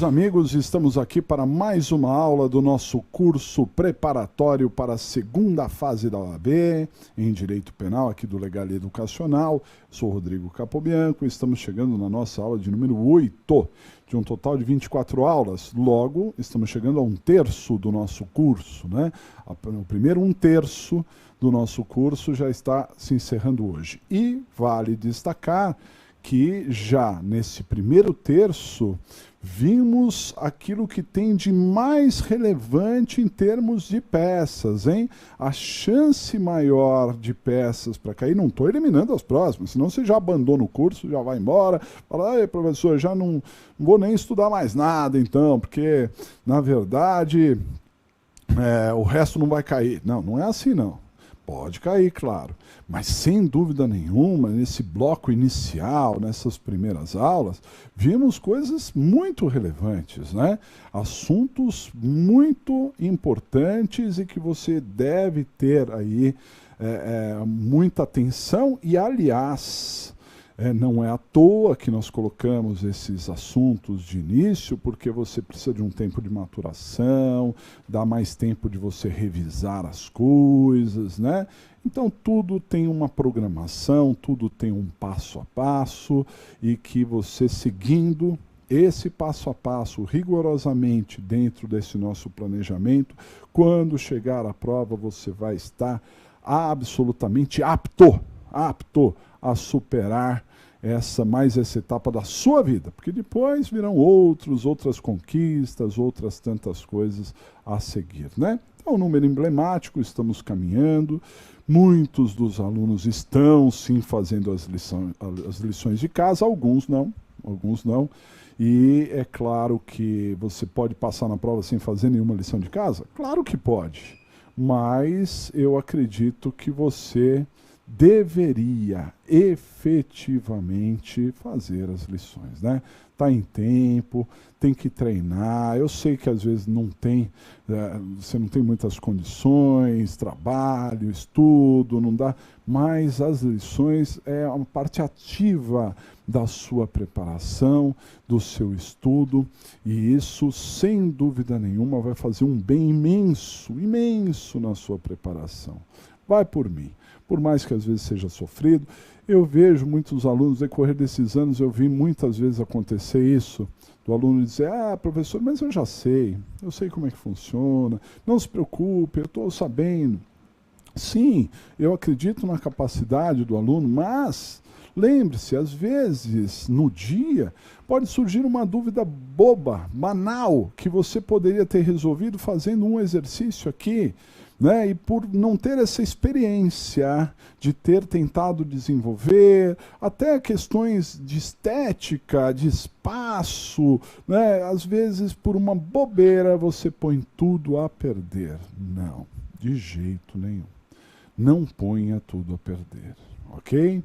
amigos, estamos aqui para mais uma aula do nosso curso preparatório para a segunda fase da OAB em Direito Penal, aqui do Legal e Educacional. Sou Rodrigo Capobianco e estamos chegando na nossa aula de número 8, de um total de 24 aulas. Logo, estamos chegando a um terço do nosso curso, né? O primeiro um terço do nosso curso já está se encerrando hoje. E vale destacar que já nesse primeiro terço vimos aquilo que tem de mais relevante em termos de peças, hein? A chance maior de peças para cair, não estou eliminando as próximas, senão você já abandona o curso, já vai embora, fala, ai, professor, já não vou nem estudar mais nada então, porque, na verdade, o resto não vai cair. Não, não é assim não. Pode cair, claro, mas sem dúvida nenhuma, nesse bloco inicial, nessas primeiras aulas, vimos coisas muito relevantes, né? Assuntos muito importantes e que você deve ter aí muita atenção e, aliás, não é à toa que nós colocamos esses assuntos de início, porque você precisa de um tempo de maturação, dá mais tempo de você revisar as coisas, né? Então tudo tem uma programação, tudo tem um passo a passo, e que você seguindo esse passo a passo rigorosamente dentro desse nosso planejamento, quando chegar à prova você vai estar absolutamente apto a superar essa etapa da sua vida, porque depois virão outras conquistas, outras tantas coisas a seguir, né? Então, um número emblemático, estamos caminhando, muitos dos alunos estão sim fazendo as lições de casa, alguns não, e é claro que você pode passar na prova sem fazer nenhuma lição de casa? Claro que pode, mas eu acredito que você deveria efetivamente fazer as lições, né? Tá em tempo, tem que treinar. Eu sei que às vezes você não tem muitas condições, trabalho, estudo, não dá, mas as lições é uma parte ativa da sua preparação, do seu estudo, e isso, sem dúvida nenhuma, vai fazer um bem imenso na sua preparação. Vai por mim. Por mais que às vezes seja sofrido, eu vejo muitos alunos, no decorrer desses anos, eu vi muitas vezes acontecer isso, do aluno dizer, professor, mas eu sei como é que funciona, não se preocupe, eu estou sabendo. Sim, eu acredito na capacidade do aluno, mas lembre-se, às vezes, no dia, pode surgir uma dúvida boba, banal, que você poderia ter resolvido fazendo um exercício aqui, né? E por não ter essa experiência de ter tentado desenvolver, até questões de estética, de espaço, né? Às vezes por uma bobeira você põe tudo a perder. Não, de jeito nenhum. Não ponha tudo a perder, ok?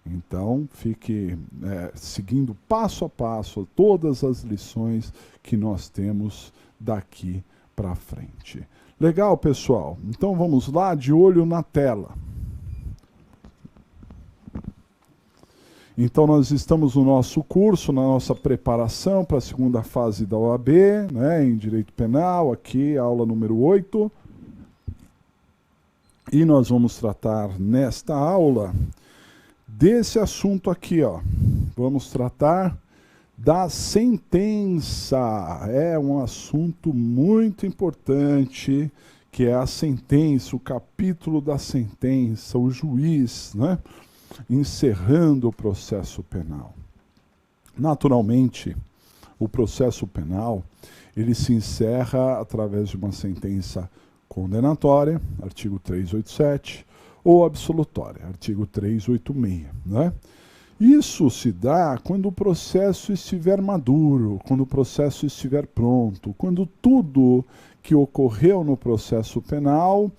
Então, fique seguindo passo a passo todas as lições que nós temos daqui para frente. Legal, pessoal? Então vamos lá, de olho na tela. Então nós estamos no nosso curso, na nossa preparação para a segunda fase da OAB, né, em Direito Penal, aqui, aula número 8. E nós vamos tratar nesta aula desse assunto aqui, ó. Vamos tratar da sentença. É um assunto muito importante, que é a sentença, o capítulo da sentença, o juiz, né, encerrando o processo penal. Naturalmente, o processo penal, ele se encerra através de uma sentença condenatória, artigo 387, ou absolutória, artigo 386, né? Isso se dá quando o processo estiver maduro, quando o processo estiver pronto, quando tudo que ocorreu no processo penal,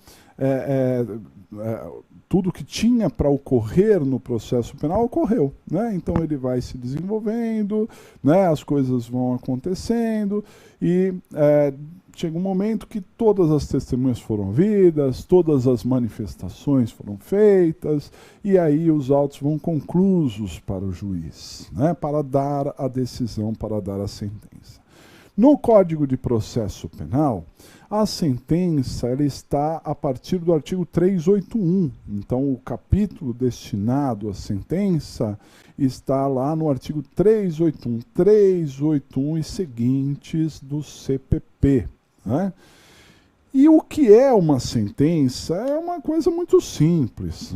tudo que tinha para ocorrer no processo penal ocorreu, né? Então ele vai se desenvolvendo, né? As coisas vão acontecendo e chega um momento que todas as testemunhas foram ouvidas, todas as manifestações foram feitas, e aí os autos vão conclusos para o juiz, né, para dar a decisão, para dar a sentença. No Código de Processo Penal, a sentença ela está a partir do artigo 381. Então, o capítulo destinado à sentença está lá no artigo 381, 381 e seguintes do CPP, né? E o que é uma sentença? É uma coisa muito simples,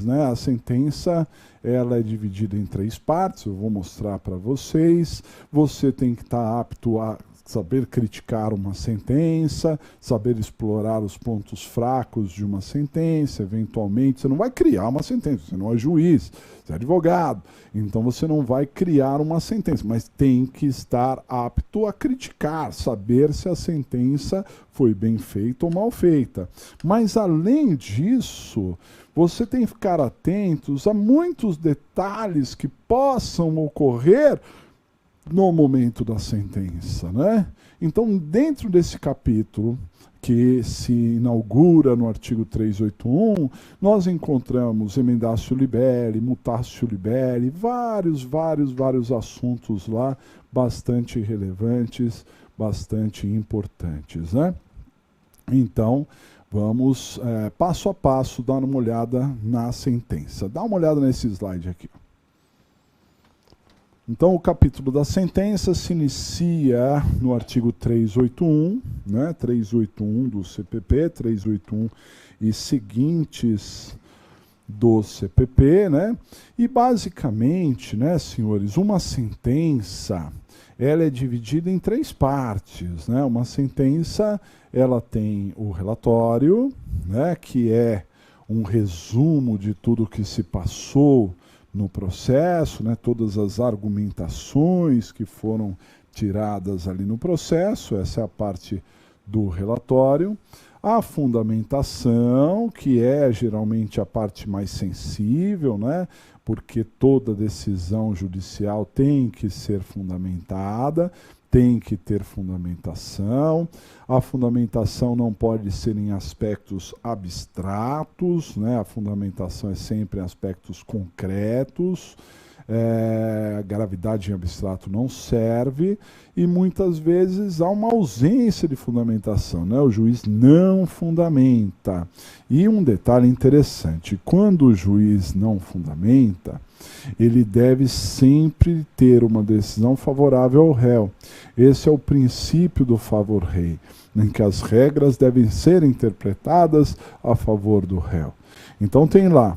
né? A sentença ela é dividida em 3 partes, eu vou mostrar para vocês. Você tem que estar apto a saber criticar uma sentença, saber explorar os pontos fracos de uma sentença, eventualmente. Você não vai criar uma sentença, você não é juiz, você é advogado, então você não vai criar uma sentença, mas tem que estar apto a criticar, saber se a sentença foi bem feita ou mal feita. Mas, além disso, você tem que ficar atentos a muitos detalhes que possam ocorrer no momento da sentença, né? Então, dentro desse capítulo, que se inaugura no artigo 381, nós encontramos emendatio libelli, mutatio libelli, vários assuntos lá, bastante relevantes, bastante importantes, né? Então, vamos passo a passo dar uma olhada na sentença. Dá uma olhada nesse slide aqui. Então, o capítulo da sentença se inicia no artigo 381, né? 381 do CPP, 381 e seguintes do CPP, né? E, basicamente, né, senhores, uma sentença ela é dividida em 3 partes, né? Uma sentença ela tem o relatório, né, que é um resumo de tudo que se passou no processo, né, todas as argumentações que foram tiradas ali no processo, essa é a parte do relatório. A fundamentação, que é geralmente a parte mais sensível, né, porque toda decisão judicial tem que ser fundamentada, tem que ter fundamentação. A fundamentação não pode ser em aspectos abstratos, né? A fundamentação é sempre em aspectos concretos. A gravidade em abstrato não serve e muitas vezes há uma ausência de fundamentação, né? O juiz não fundamenta. E um detalhe interessante, quando o juiz não fundamenta, ele deve sempre ter uma decisão favorável ao réu. Esse é o princípio do favor rei, em que as regras devem ser interpretadas a favor do réu. Então tem lá,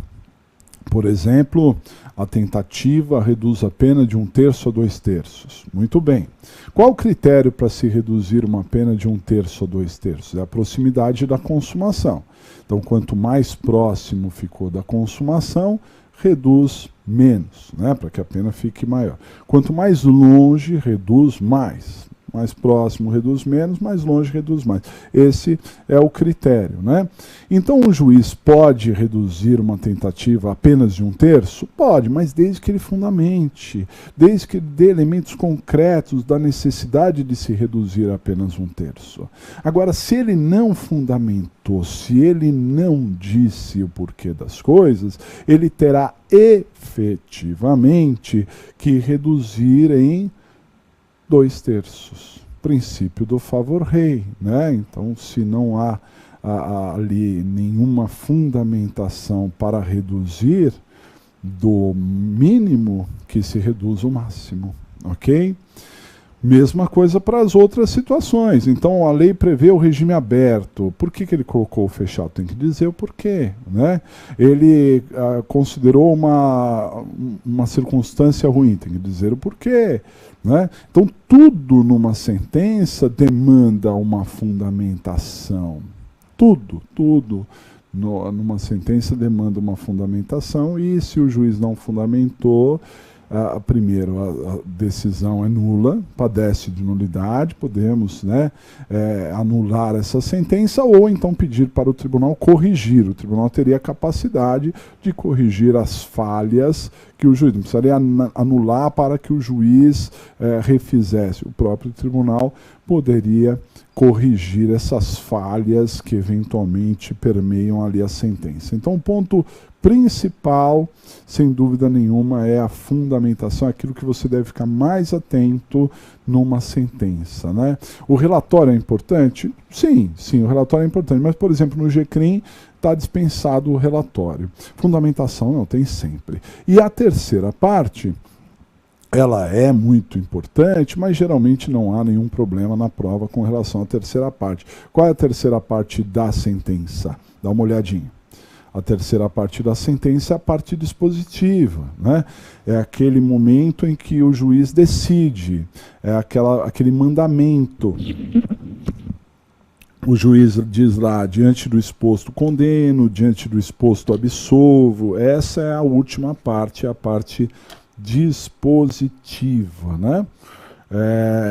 por exemplo, a tentativa reduz a pena de 1/3 a 2/3. Muito bem. Qual o critério para se reduzir uma pena de 1/3 a 2/3? É a proximidade da consumação. Então, quanto mais próximo ficou da consumação, reduz menos, né, para que a pena fique maior. Quanto mais longe, reduz mais. Mais próximo reduz menos, mais longe reduz mais. Esse é o critério, né? Então, o juiz pode reduzir uma tentativa apenas de 1/3? Pode, mas desde que ele fundamente, desde que ele dê elementos concretos da necessidade de se reduzir apenas 1/3. Agora, se ele não fundamentou, se ele não disse o porquê das coisas, ele terá efetivamente que reduzir em 2/3. Princípio do favor rei, né? Então, se não há ali nenhuma fundamentação para reduzir do mínimo, que se reduz o máximo, ok? Mesma coisa para as outras situações. Então, a lei prevê o regime aberto. Por que ele colocou o fechado? Tem que dizer o porquê, né? Ele considerou uma circunstância ruim. Tem que dizer o porquê, né? Então, tudo numa sentença demanda uma fundamentação. Tudo numa sentença demanda uma fundamentação, e se o juiz não fundamentou, primeiro, a decisão é nula, padece de nulidade, podemos, né, anular essa sentença ou então pedir para o tribunal corrigir. O tribunal teria a capacidade de corrigir as falhas que o juiz, não precisaria anular para que o juiz refizesse. O próprio tribunal poderia corrigir essas falhas que eventualmente permeiam ali a sentença. Então, o ponto principal, sem dúvida nenhuma, é a fundamentação, aquilo que você deve ficar mais atento numa sentença, né? O relatório é importante? Sim, o relatório é importante, mas, por exemplo, no GCRIM está dispensado o relatório. Fundamentação não tem sempre. E a terceira parte, ela é muito importante, mas geralmente não há nenhum problema na prova com relação à terceira parte. Qual é a terceira parte da sentença? Dá uma olhadinha. A terceira parte da sentença é a parte dispositiva, né? É aquele momento em que o juiz decide, é aquele mandamento. O juiz diz lá, diante do exposto condeno, diante do exposto absolvo. Essa é a última parte, a parte dispositiva, né?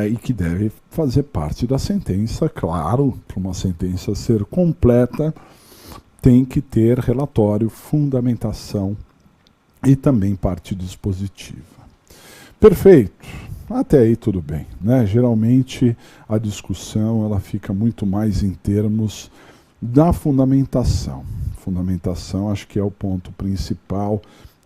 E que deve fazer parte da sentença, claro, para uma sentença ser completa, tem que ter relatório, fundamentação e também parte dispositiva. Perfeito. Até aí tudo bem, né? Geralmente a discussão ela fica muito mais em termos da fundamentação. Fundamentação acho que é o ponto principal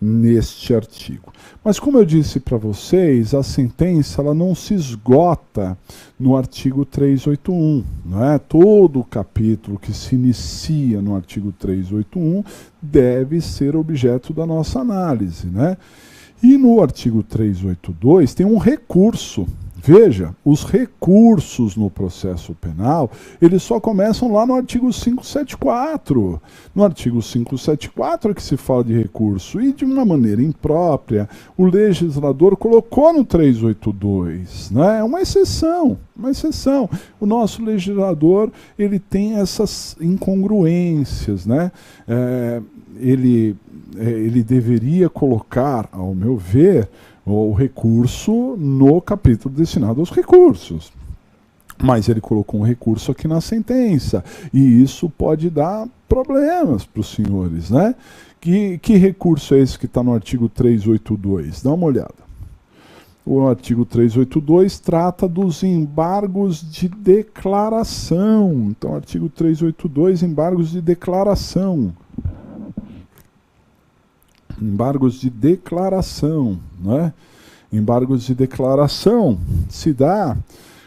neste artigo. Mas como eu disse para vocês, a sentença ela não se esgota no artigo 381. Não é? Todo o capítulo que se inicia no artigo 381 deve ser objeto da nossa análise, né? E no artigo 382 tem um recurso. Veja, os recursos no processo penal, eles só começam lá no artigo 574. No artigo 574 é que se fala de recurso, e de uma maneira imprópria, o legislador colocou no 382, né? É uma exceção, uma exceção. O nosso legislador, ele tem essas incongruências, né? Ele deveria colocar, ao meu ver, o recurso no capítulo destinado aos recursos. Mas ele colocou um recurso aqui na sentença. E isso pode dar problemas para os senhores, né? Que recurso é esse que está no artigo 382? Dá uma olhada. O artigo 382 trata dos embargos de declaração. Então, artigo 382, embargos de declaração. Embargos de declaração, né? Embargos de declaração se dá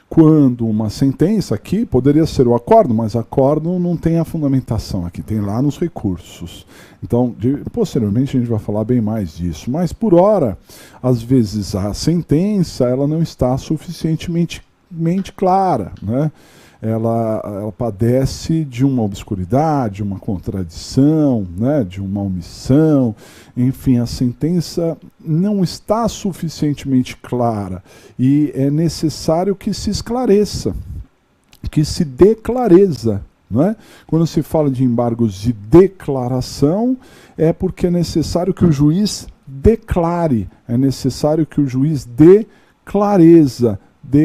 quando uma sentença aqui, poderia ser o acordo, mas acordo não tem a fundamentação aqui, tem lá nos recursos. Então, posteriormente a gente vai falar bem mais disso, mas por hora, às vezes a sentença ela não está suficientemente clara, né? Ela padece de uma obscuridade, uma contradição, né, de uma omissão, enfim, a sentença não está suficientemente clara e é necessário que se esclareça, que se dê clareza. Não é? Quando se fala de embargos de declaração, é porque é necessário que o juiz declare, é necessário que o juiz dê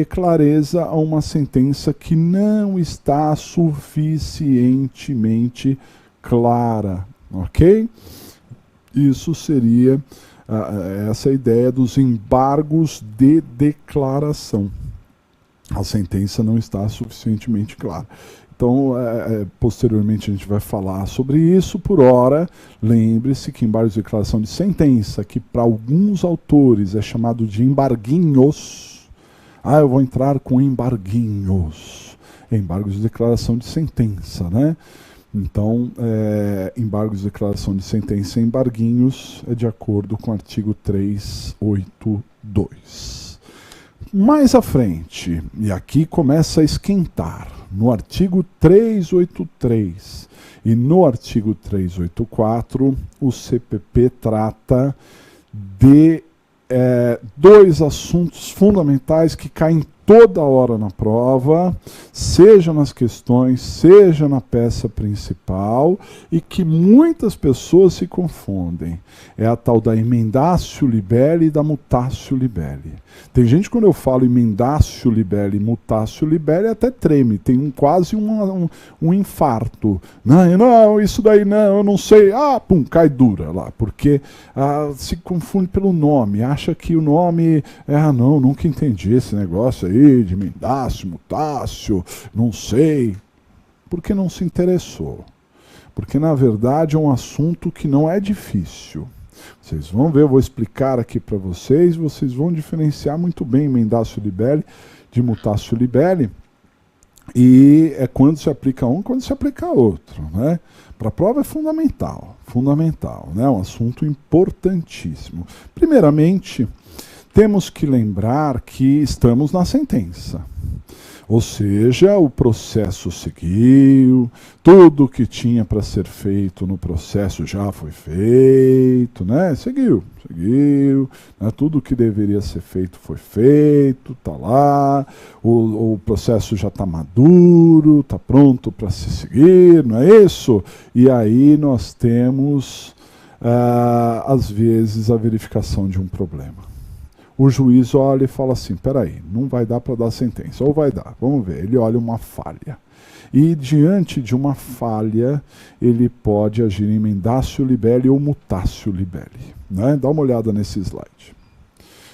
clareza a uma sentença que não está suficientemente clara, ok? Isso seria essa ideia dos embargos de declaração. A sentença não está suficientemente clara. Então, posteriormente a gente vai falar sobre isso. Por hora, lembre-se que embargos de declaração de sentença, que para alguns autores é chamado de embarguinhos. Eu vou entrar com embarguinhos. Embargos de declaração de sentença, né? Então, embargos de declaração de sentença e embarguinhos é de acordo com o artigo 382. Mais à frente, e aqui começa a esquentar, no artigo 383 e no artigo 384, o CPP trata de dois assuntos fundamentais que caem toda hora na prova, seja nas questões, seja na peça principal, e que muitas pessoas se confundem. É a tal da emendatio libelli e da mutatio libelli. Tem gente, quando eu falo emendatio libelli e mutatio libelli, até treme, tem quase um infarto. Não, isso daí não, eu não sei. Pum, cai dura lá, porque se confunde pelo nome, acha que o nome não, nunca entendi esse negócio aí de emendatio, mutatio, não sei, porque não se interessou. porque na verdade é um assunto que não é difícil. Vocês vão ver, eu vou explicar aqui para vocês, vocês vão diferenciar muito bem mendatio libelli de mutatio libelli, e é quando se aplica um, quando se aplica outro, né? Para a prova é fundamental, né? É um assunto importantíssimo. Primeiramente, temos que lembrar que estamos na sentença. Ou seja, o processo seguiu, tudo que tinha para ser feito no processo já foi feito, né? Seguiu, né? Tudo que deveria ser feito foi feito, está lá, o processo já está maduro, está pronto para se seguir, não é isso? E aí nós temos, às vezes, a verificação de um problema. O juiz olha e fala assim, peraí, não vai dar para dar sentença, ou vai dar, vamos ver, ele olha uma falha. E diante de uma falha, ele pode agir em mendatio libelli ou mutatio libelli, né? Dá uma olhada nesse slide.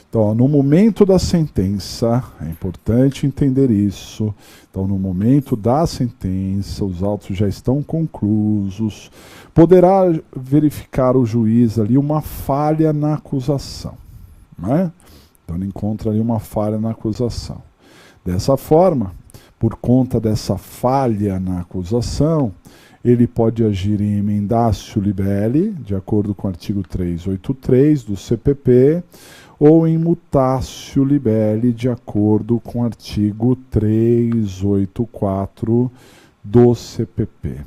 Então, no momento da sentença, é importante entender isso, então no momento da sentença, os autos já estão conclusos, poderá verificar o juiz ali uma falha na acusação, né? Então ele encontra ali uma falha na acusação. Dessa forma, por conta dessa falha na acusação, ele pode agir em mendatio libelli, de acordo com o artigo 383 do CPP, ou em mutatio libelli, de acordo com o artigo 384 do CPP.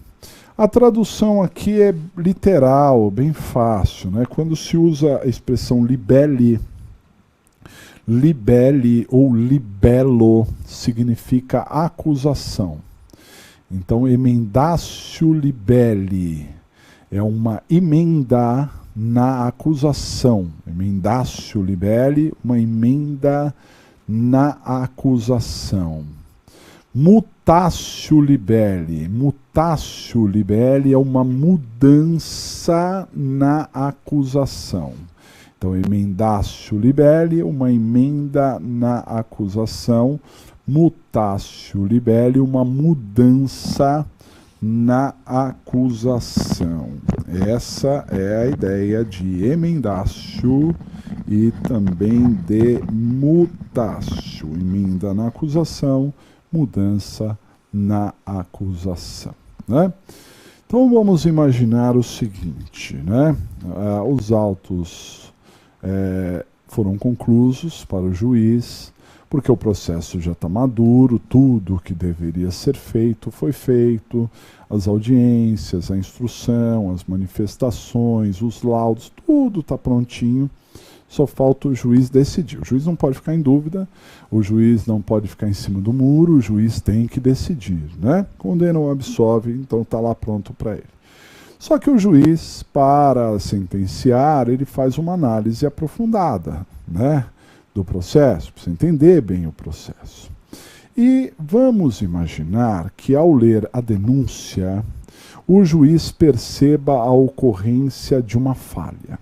A tradução aqui é literal, bem fácil, né? Quando se usa a expressão libelli, libelli ou libello significa acusação. Então, emendatio libelli é uma emenda na acusação. Emendatio libelli, uma emenda na acusação. Mutatio libelli. Mutatio libelli é uma mudança na acusação. Então, emendatio libelli, uma emenda na acusação. Mutatio libelli, uma mudança na acusação. Essa é a ideia de emendatio e também de mutatio. Emenda na acusação, mudança na acusação, né? Então vamos imaginar o seguinte, né? Os autos foram conclusos para o juiz, porque o processo já está maduro, tudo que deveria ser feito foi feito, as audiências, a instrução, as manifestações, os laudos, tudo está prontinho, só falta o juiz decidir. O juiz não pode ficar em dúvida, o juiz não pode ficar em cima do muro, o juiz tem que decidir, né? Condena ou absolve, então está lá pronto para ele. Só que o juiz, para sentenciar, ele faz uma análise aprofundada, né, do processo, para você entender bem o processo. E vamos imaginar que, ao ler a denúncia, o juiz perceba a ocorrência de uma falha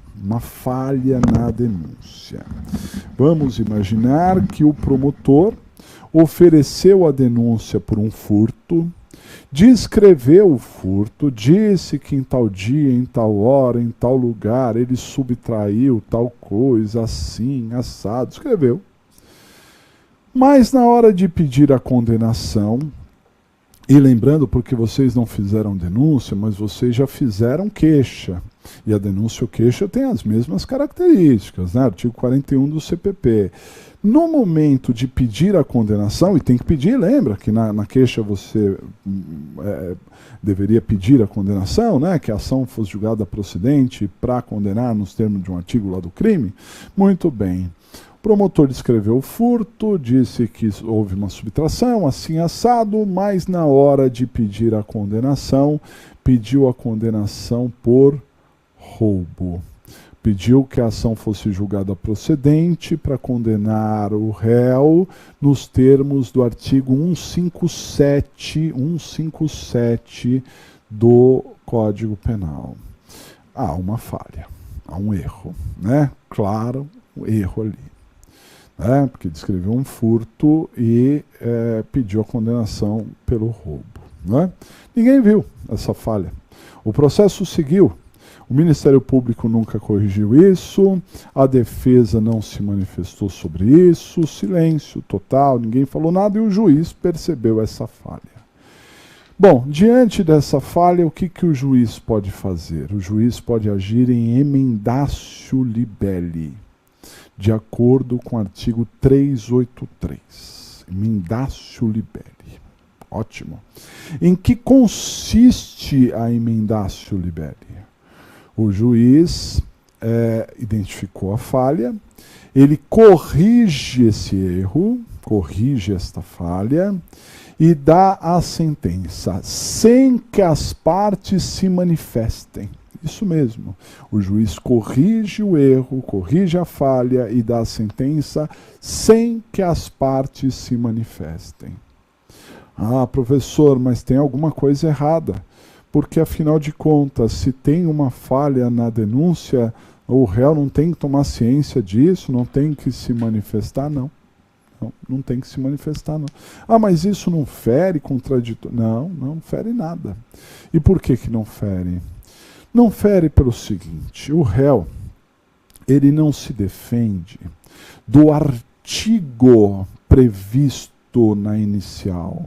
na denúncia. Vamos imaginar que o promotor ofereceu a denúncia por um furto, descreveu o furto, disse que em tal dia, em tal hora, em tal lugar, ele subtraiu tal coisa, assim, assado, escreveu. Mas na hora de pedir a condenação, e lembrando, porque vocês não fizeram denúncia, mas vocês já fizeram queixa, e a denúncia ou queixa tem as mesmas características, né? Artigo 41 do CPP. No momento de pedir a condenação, e tem que pedir, lembra que na queixa você deveria pedir a condenação, né? Que a ação fosse julgada procedente para condenar nos termos de um artigo lá do crime? Muito bem. O promotor descreveu o furto, disse que houve uma subtração, assim assado, mas na hora de pedir a condenação, pediu a condenação por roubo. Pediu que a ação fosse julgada procedente para condenar o réu nos termos do artigo 157 do Código Penal. Há uma falha, há um erro, né? Claro, um erro ali. Porque descreveu um furto e pediu a condenação pelo roubo, não é? Ninguém viu essa falha. O processo seguiu. O Ministério Público nunca corrigiu isso, a defesa não se manifestou sobre isso, silêncio total, ninguém falou nada e o juiz percebeu essa falha. Bom, diante dessa falha, o que o juiz pode fazer? O juiz pode agir em emendatio libelli, de acordo com o artigo 383. Emendatio libelli. Ótimo. Em que consiste a emendatio libelli? O juiz identificou a falha, ele corrige esse erro, corrige esta falha e dá a sentença sem que as partes se manifestem. Isso mesmo, o juiz corrige o erro, corrige a falha e dá a sentença sem que as partes se manifestem. Ah, professor, mas tem alguma coisa errada. Porque, afinal de contas, se tem uma falha na denúncia, o réu não tem que tomar ciência disso, não tem que se manifestar, não. Não tem que se manifestar, não. Ah, mas isso não fere contraditório? Não fere nada. E por que não fere? Não fere pelo seguinte, o réu, ele não se defende do artigo previsto na inicial.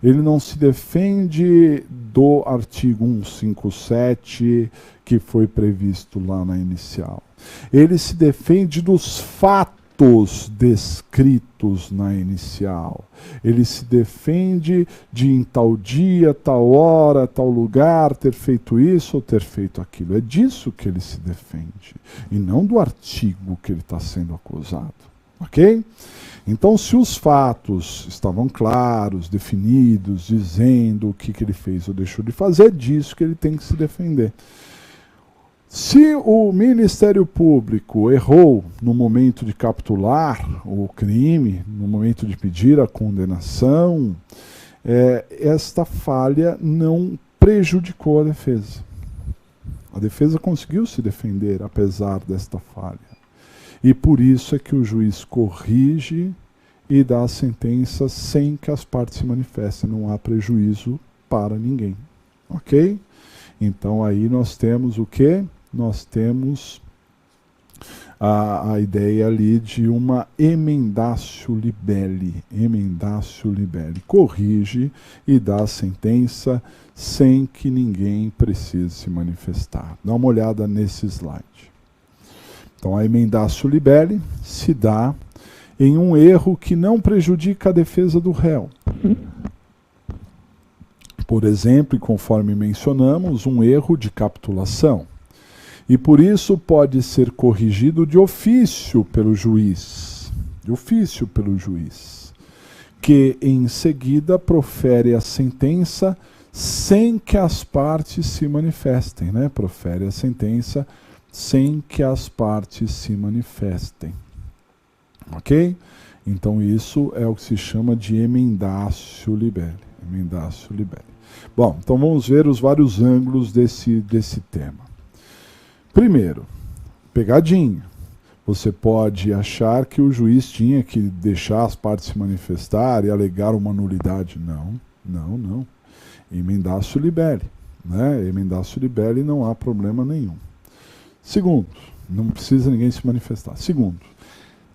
Ele não se defende do artigo 157 que foi previsto lá na inicial. Ele se defende dos fatos descritos na inicial. Ele se defende de em tal dia, tal hora, tal lugar, ter feito isso ou ter feito aquilo. É disso que ele se defende. E não do artigo que ele está sendo acusado. Ok? Então, se os fatos estavam claros, definidos, dizendo o que ele fez ou deixou de fazer, é disso que ele tem que se defender. Se o Ministério Público errou no momento de capitular o crime, no momento de pedir a condenação, esta falha não prejudicou a defesa. A defesa conseguiu se defender apesar desta falha. E por isso é que o juiz corrige e dá a sentença sem que as partes se manifestem. Não há prejuízo para ninguém. Ok? Então aí nós temos o quê? Nós temos a ideia ali de uma emendatio libelli. Emendatio libelli. Corrige e dá a sentença sem que ninguém precise se manifestar. Dá uma olhada nesse slide. Então, a emendatio libelli se dá em um erro que não prejudica a defesa do réu. Por exemplo, e conforme mencionamos, um erro de capitulação. E por isso pode ser corrigido de ofício pelo juiz. De ofício pelo juiz. Que em seguida profere a sentença sem que as partes se manifestem. Né? Profere a sentença sem que as partes se manifestem. Ok? Então isso é o que se chama de emendatio libelli. Emendatio libelli. Bom, então vamos ver os vários ângulos desse tema. Primeiro, pegadinha. Você pode achar que o juiz tinha que deixar as partes se manifestar e alegar uma nulidade. Não. Emendatio libelli. Né? Emendatio libelli não há problema nenhum. Segundo, não precisa ninguém se manifestar. Segundo,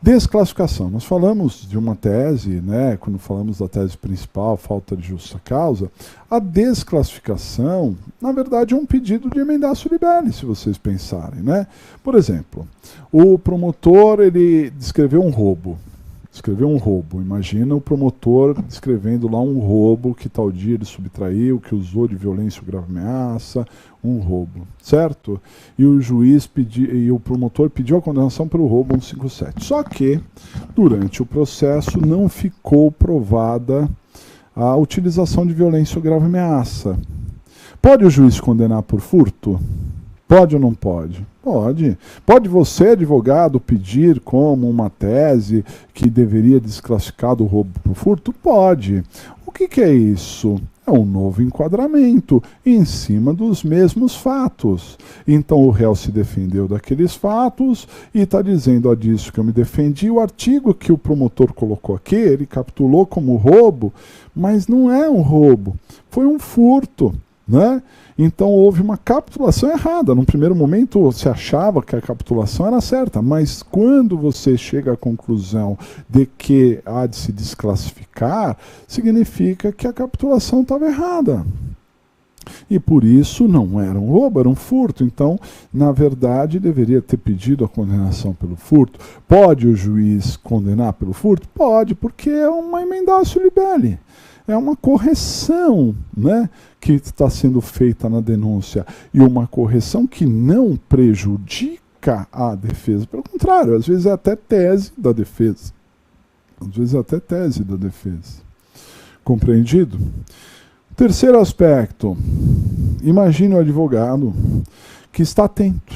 desclassificação. Nós falamos de uma tese, né, quando falamos da tese principal, falta de justa causa. A desclassificação, na verdade, é um pedido de emendatio libelli, se vocês pensarem. Né? Por exemplo, o promotor ele descreveu um roubo. Imagina o promotor descrevendo lá um roubo que tal dia ele subtraiu, que usou de violência ou grave ameaça, um roubo, certo? E o juiz o promotor pediu a condenação pelo roubo 157. Só que, durante o processo, não ficou provada a utilização de violência ou grave ameaça. Pode o juiz condenar por furto? Pode ou não pode? Pode. Pode você, advogado, pedir como uma tese que deveria desclassificar do roubo por furto? Pode. O que é isso? É um novo enquadramento em cima dos mesmos fatos. Então o réu se defendeu daqueles fatos e está dizendo, ó, disso que eu me defendi. O artigo que o promotor colocou aqui, ele capitulou como roubo, mas não é um roubo, foi um furto, né? Então houve uma capitulação errada. Num primeiro momento se achava que a capitulação era certa, mas quando você chega à conclusão de que há de se desclassificar, significa que a capitulação estava errada. E por isso não era um roubo, era um furto. Então, na verdade, deveria ter pedido a condenação pelo furto. Pode o juiz condenar pelo furto? Pode, porque é uma emendatio libelli. É uma correção, né, que está sendo feita na denúncia. E uma correção que não prejudica a defesa. Pelo contrário, às vezes é até tese da defesa. Às vezes é até tese da defesa. Compreendido? Terceiro aspecto. Imagine o advogado que está atento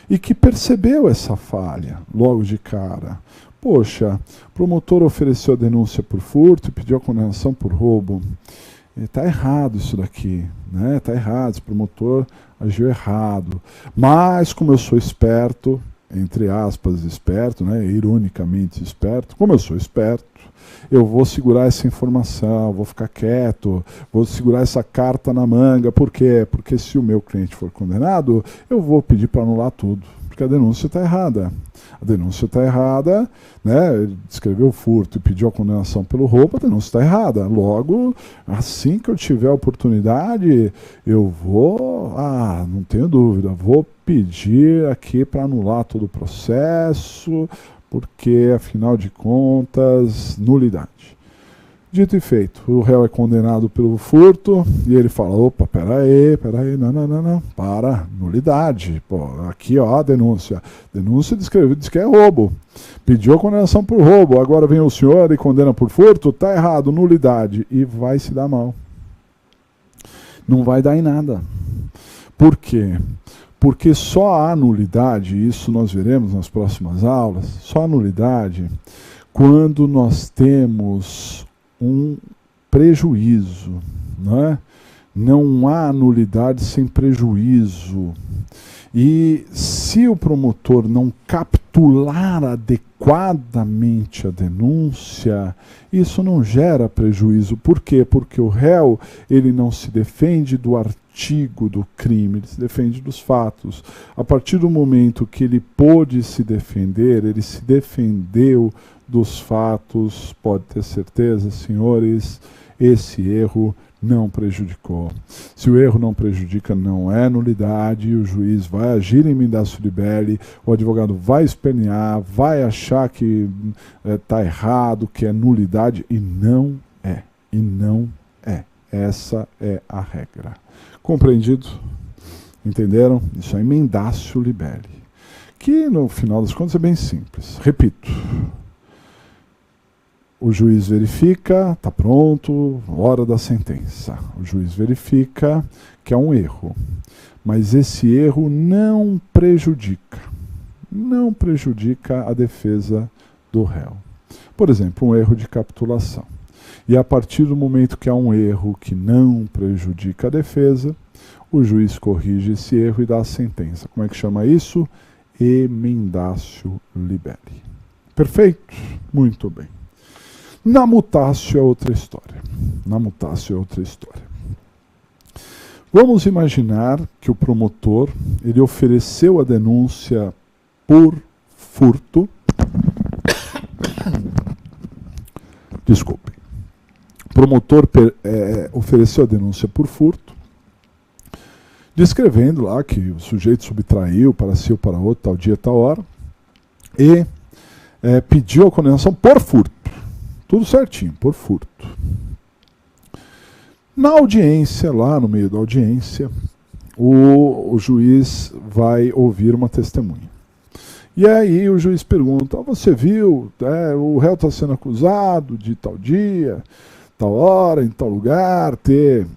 e que percebeu essa falha logo de cara. Poxa, o promotor ofereceu a denúncia por furto e pediu a condenação por roubo. Está errado isso daqui, né? Está errado, esse promotor agiu errado. Mas, como eu sou esperto, entre aspas, esperto, né? Ironicamente esperto, como eu sou esperto, eu vou segurar essa informação, vou ficar quieto, vou segurar essa carta na manga. Por quê? Porque se o meu cliente for condenado, eu vou pedir para anular tudo, porque a denúncia está errada. A denúncia está errada, né? Ele descreveu o furto e pediu a condenação pelo roubo, a denúncia está errada. Logo, assim que eu tiver a oportunidade, eu vou, não tenho dúvida, vou pedir aqui para anular todo o processo, porque, afinal de contas, nulidade. Dito e feito, o réu é condenado pelo furto e ele fala, opa, peraí, não, para, nulidade. Pô, aqui, ó, a denúncia. Denúncia descreveu, diz que é roubo. Pediu a condenação por roubo, agora vem o senhor e condena por furto, tá errado, nulidade. E vai se dar mal. Não vai dar em nada. Por quê? Porque só há nulidade, isso nós veremos nas próximas aulas, só há nulidade quando nós temos um prejuízo, não é? Não há nulidade sem prejuízo. E se o promotor não capitular adequadamente a denúncia, isso não gera prejuízo. Por quê? Porque o réu, ele não se defende do artigo do crime, ele se defende dos fatos. A partir do momento que ele pôde se defender, ele se defendeu dos fatos, pode ter certeza, senhores, esse erro não prejudicou. Se o erro não prejudica, não é nulidade, o juiz vai agir em emendatio libelli, o advogado vai espernear, vai achar que está errado, que é nulidade, e não é. E não é. Essa é a regra. Compreendido? Entenderam? Isso é emendatio libelli. Que, no final das contas, é bem simples. Repito. O juiz verifica, está pronto, hora da sentença. O juiz verifica que há um erro. Mas esse erro não prejudica a defesa do réu. Por exemplo, um erro de capitulação. E a partir do momento que há um erro que não prejudica a defesa, o juiz corrige esse erro e dá a sentença. Como é que chama isso? Emendatio libelli. Perfeito? Muito bem. Na mutatio é outra história. Na mutatio é outra história. Vamos imaginar que o promotor, ele ofereceu a denúncia por furto. Desculpe. O promotor ofereceu a denúncia por furto, descrevendo lá que o sujeito subtraiu para si ou para outro, tal dia, tal hora, e pediu a condenação por furto. Tudo certinho, por furto. Na audiência, lá no meio da audiência, o juiz vai ouvir uma testemunha. E aí o juiz pergunta, você viu, o réu está sendo acusado de tal dia, tal hora, em tal lugar, ter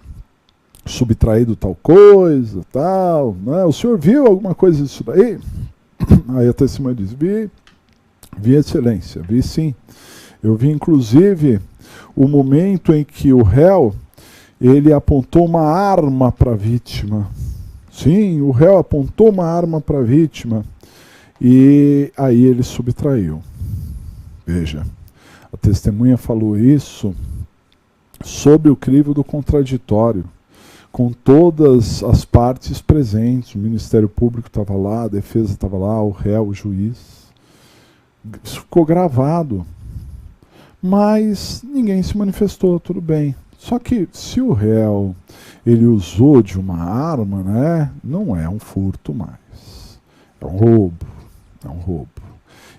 subtraído tal coisa, tal, né? O senhor viu alguma coisa disso daí? Aí a testemunha diz, vi excelência, vi sim. Eu vi, inclusive, o momento em que o réu ele apontou uma arma para a vítima. Sim, o réu apontou uma arma para a vítima e aí ele subtraiu. Veja, a testemunha falou isso sob o crivo do contraditório, com todas as partes presentes. O Ministério Público estava lá, a defesa estava lá, o réu, o juiz. Isso ficou gravado. Mas ninguém se manifestou, tudo bem. Só que se o réu ele usou de uma arma, né, não é um furto mais. É um roubo. É um roubo.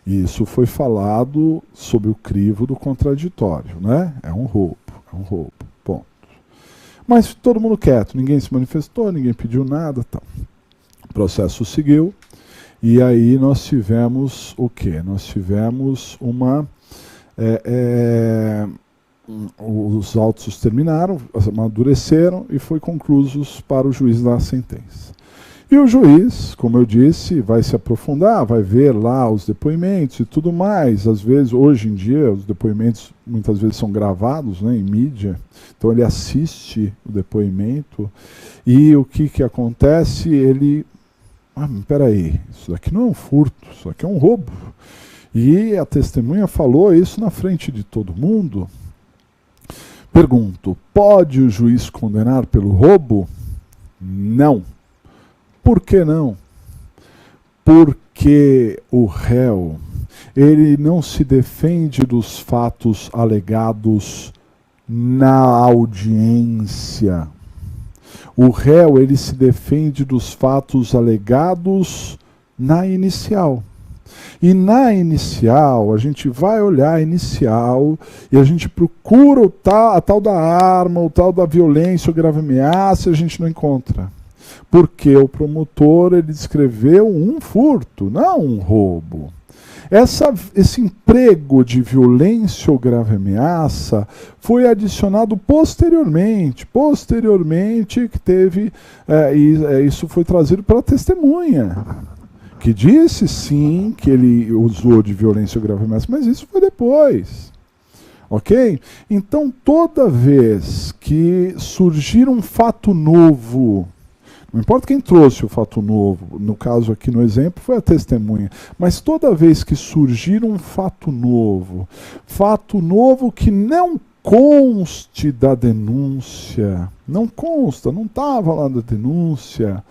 E isso foi falado sob o crivo do contraditório, né? É um roubo. É um roubo. Ponto. Mas todo mundo quieto, ninguém se manifestou, ninguém pediu nada, tal. O processo seguiu e aí nós tivemos o quê? Nós tivemos uma... os autos terminaram, amadureceram e foi conclusos para o juiz dar a sentença. E o juiz, como eu disse, vai se aprofundar, vai ver lá os depoimentos e tudo mais. Às vezes, hoje em dia, os depoimentos muitas vezes são gravados, né, em mídia. Então ele assiste o depoimento e o que acontece? Ele... peraí, isso daqui não é um furto, isso daqui é um roubo. E a testemunha falou isso na frente de todo mundo. Pergunto, pode o juiz condenar pelo roubo? Não. Por que não? Porque o réu, ele não se defende dos fatos alegados na audiência. O réu, ele se defende dos fatos alegados na inicial. E na inicial, a gente vai olhar a inicial e a gente procura a tal da arma, o tal da violência ou grave ameaça, e a gente não encontra. Porque o promotor ele descreveu um furto, não um roubo. Esse emprego de violência ou grave ameaça foi adicionado posteriormente que teve, isso foi trazido pela testemunha, que disse sim que ele usou de violência ou grave ameaça, mas isso foi depois. Ok? Então toda vez que surgir um fato novo, não importa quem trouxe o fato novo, no caso aqui no exemplo foi a testemunha, mas toda vez que surgir um fato novo que não conste da denúncia, não consta, não estava lá da denúncia,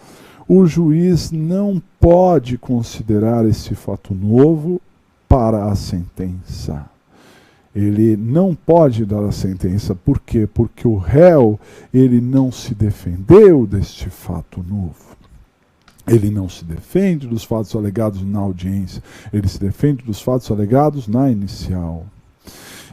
o juiz não pode considerar esse fato novo para a sentença. Ele não pode dar a sentença. Por quê? Porque o réu, ele não se defendeu deste fato novo. Ele não se defende dos fatos alegados na audiência. Ele se defende dos fatos alegados na inicial.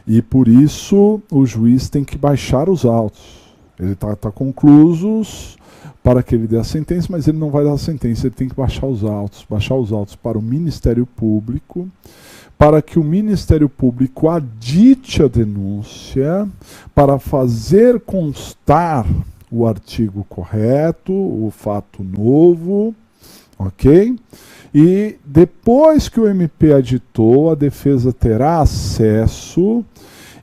E por isso o juiz tem que baixar os autos. Ele está conclusos para que ele dê a sentença, mas ele não vai dar a sentença. Ele tem que baixar os autos para o Ministério Público, para que o Ministério Público adite a denúncia, para fazer constar o artigo correto, o fato novo, ok? E depois que o MP aditou, a defesa terá acesso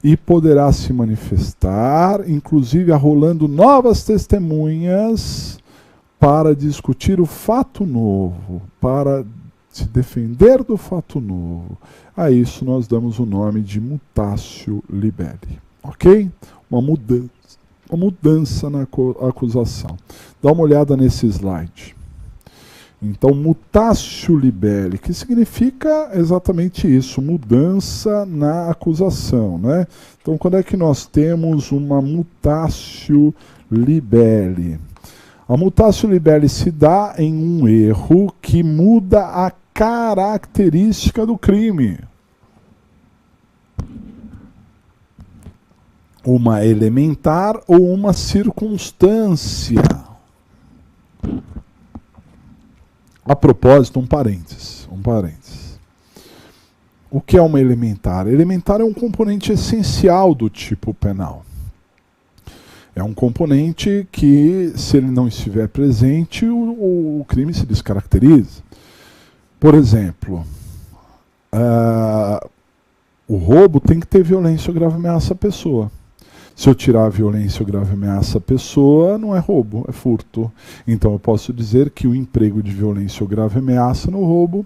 e poderá se manifestar, inclusive arrolando novas testemunhas para discutir o fato novo, para se defender do fato novo. A isso nós damos o nome de mutatio libelli, ok? Uma mudança na acusação. Dá uma olhada nesse slide. Então, mutatio libelli, que significa exatamente isso, mudança na acusação, né? Então, quando é que nós temos uma mutatio libelli? A mutatio libelli se dá em um erro que muda a característica do crime. Uma elementar ou uma circunstância. A propósito, um parênteses. O que é uma elementar? Elementar é um componente essencial do tipo penal. É um componente que, se ele não estiver presente, o crime se descaracteriza. Por exemplo, o roubo tem que ter violência ou grave ameaça à pessoa. Se eu tirar a violência ou grave ameaça à pessoa, não é roubo, é furto. Então eu posso dizer que o emprego de violência ou grave ameaça no roubo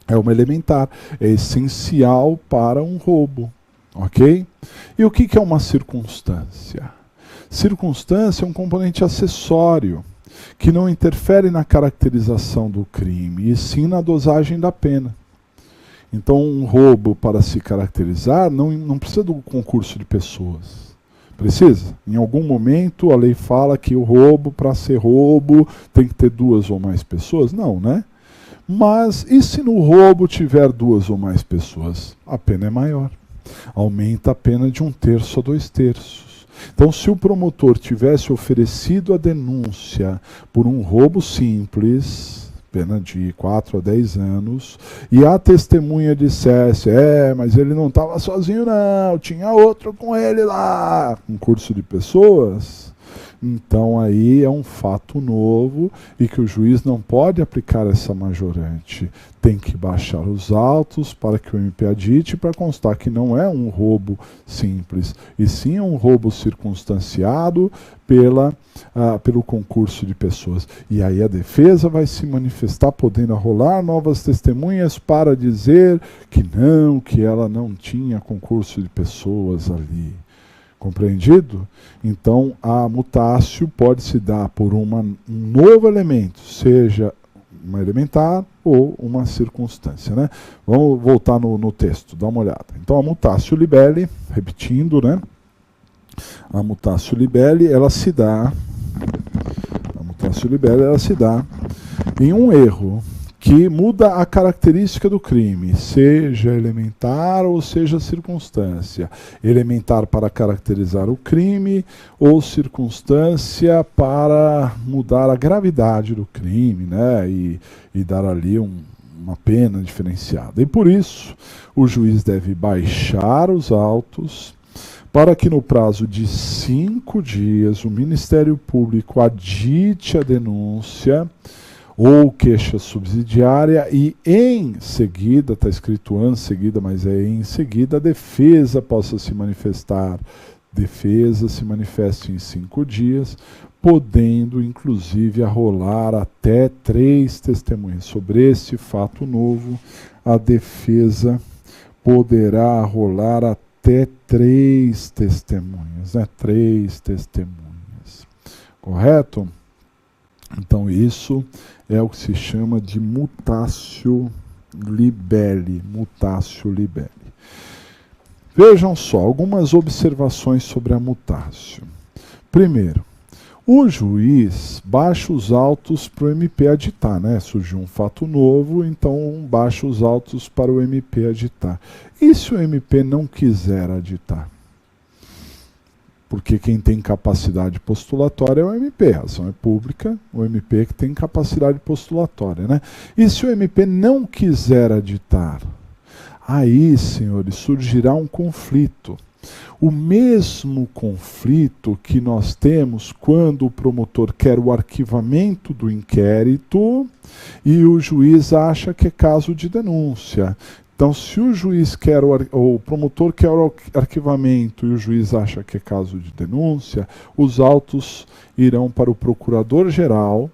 é uma elementar, é essencial para um roubo. Ok? E o que é uma circunstância? Circunstância é um componente acessório que não interfere na caracterização do crime, e sim na dosagem da pena. Então, um roubo, para se caracterizar, não precisa do concurso de pessoas. Precisa? Em algum momento, a lei fala que o roubo, para ser roubo, tem que ter 2 ou mais pessoas? Não, né? Mas, e se no roubo tiver 2 ou mais pessoas? A pena é maior. Aumenta a pena de 1/3 a 2/3. Então, se o promotor tivesse oferecido a denúncia por um roubo simples, pena de 4 a 10 anos, e a testemunha dissesse, mas ele não estava sozinho não, tinha outro com ele lá, concurso de pessoas, então aí é um fato novo e que o juiz não pode aplicar essa majorante. Tem que baixar os autos para que o MP adite para constar que não é um roubo simples, e sim um roubo circunstanciado pelo concurso de pessoas. E aí a defesa vai se manifestar podendo arrolar novas testemunhas para dizer que ela não tinha concurso de pessoas ali. Compreendido? Então, a mutácio pode se dar por um novo elemento, seja uma elementar ou uma circunstância, né? Vamos voltar no texto, dá uma olhada. Então, a mutácio libelli, repetindo, né? A mutácio libelli, ela se dá em um erro que muda a característica do crime, seja elementar ou seja circunstância. Elementar para caracterizar o crime ou circunstância para mudar a gravidade do crime, né? E dar ali uma pena diferenciada. E por isso, o juiz deve baixar os autos para que no prazo de 5 dias o Ministério Público adite a denúncia ou queixa subsidiária e em seguida, está escrito em seguida, mas é em seguida, a defesa possa se manifestar. Defesa se manifeste em 5 dias, podendo inclusive arrolar até 3 testemunhas. Sobre esse fato novo, a defesa poderá arrolar até 3 testemunhas, né? 3 testemunhas. Correto? Então isso é o que se chama de mutatio libelli. Mutatio libelli. Vejam só, algumas observações sobre a mutatio. Primeiro, o juiz baixa os autos para o MP aditar, né? Surgiu um fato novo, então baixa os autos para o MP aditar. E se o MP não quiser aditar? Porque quem tem capacidade postulatória é o MP, a ação é pública, o MP que tem capacidade postulatória, né? E se o MP não quiser aditar? Aí, senhores, surgirá um conflito. O mesmo conflito que nós temos quando o promotor quer o arquivamento do inquérito e o juiz acha que é caso de denúncia. Então, se o juiz quer, o promotor quer o arquivamento e o juiz acha que é caso de denúncia, os autos irão para o procurador-geral,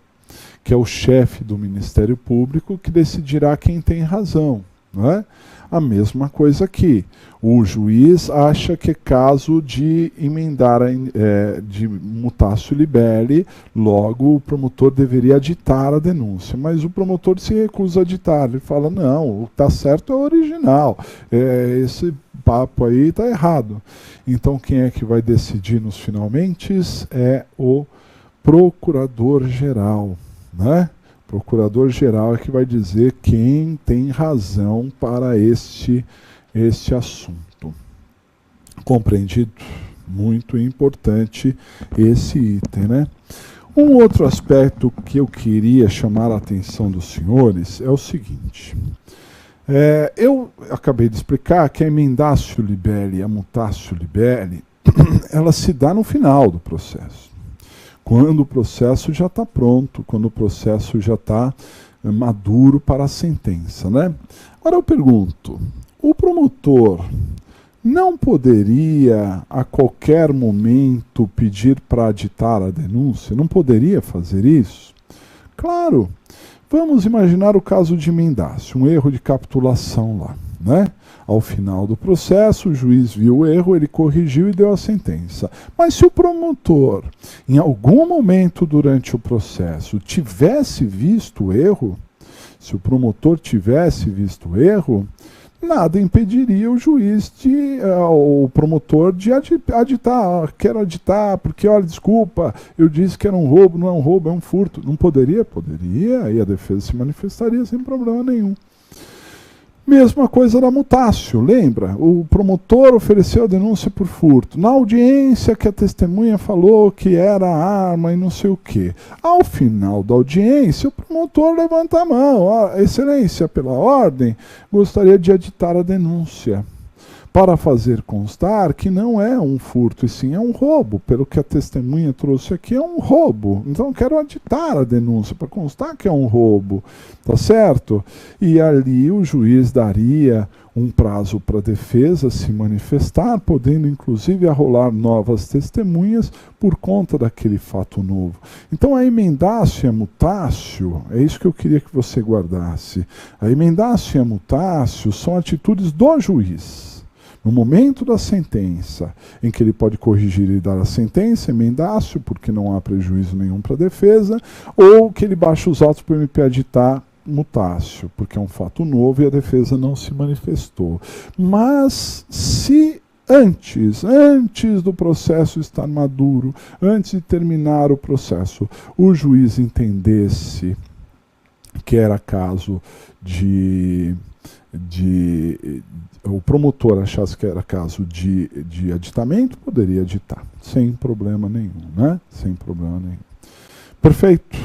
que é o chefe do Ministério Público, que decidirá quem tem razão, não é? A mesma coisa aqui. O juiz acha que é caso de emendar, de mutatio libelli, logo o promotor deveria aditar a denúncia. Mas o promotor se recusa a aditar. Ele fala, não, o que está certo é o original. Esse papo aí está errado. Então quem é que vai decidir nos finalmente? É o procurador-geral, né? Procurador-geral é que vai dizer quem tem razão para este assunto. Compreendido? Muito importante esse item, né? Um outro aspecto que eu queria chamar a atenção dos senhores é o seguinte. Eu acabei de explicar que a emendatio libelli e a mutatio libelli, ela se dá no final do processo. Quando o processo já está pronto, quando o processo já está maduro para a sentença, né? Agora eu pergunto, o promotor não poderia a qualquer momento pedir para aditar a denúncia? Não poderia fazer isso? Claro. Vamos imaginar o caso de Mendace, um erro de capitulação lá, né? Ao final do processo, o juiz viu o erro, ele corrigiu e deu a sentença. Mas se o promotor, em algum momento durante o processo, tivesse visto o erro, se o promotor tivesse visto o erro, nada impediria o juiz o promotor de aditar. Quero aditar, porque, olha, desculpa, eu disse que era um roubo, não é um roubo, é um furto. Não poderia? Poderia, aí a defesa se manifestaria sem problema nenhum. Mesma coisa da mutácio, lembra? O promotor ofereceu a denúncia por furto. Na audiência que a testemunha falou que era a arma e não sei o quê. Ao final da audiência, o promotor levanta a mão. Excelência, pela ordem, gostaria de aditar a denúncia, para fazer constar que não é um furto, e sim é um roubo. Pelo que a testemunha trouxe aqui, é um roubo. Então, quero aditar a denúncia para constar que é um roubo. Tá certo? E ali o juiz daria um prazo para a defesa se manifestar, podendo inclusive arrolar novas testemunhas por conta daquele fato novo. Então, a emendácio e a mutácio, é isso que eu queria que você guardasse. A emendácio e a mutácio são atitudes do juiz. No momento da sentença, em que ele pode corrigir e dar a sentença, emendácio, porque não há prejuízo nenhum para a defesa, ou que ele baixa os autos para o MP aditar mutácio, porque é um fato novo e a defesa não se manifestou. Mas se antes do processo estar maduro, antes de terminar o processo, o juiz entendesse que era caso o promotor achasse que era caso de aditamento, poderia aditar, sem problema nenhum, né? Sem problema nenhum. Perfeito?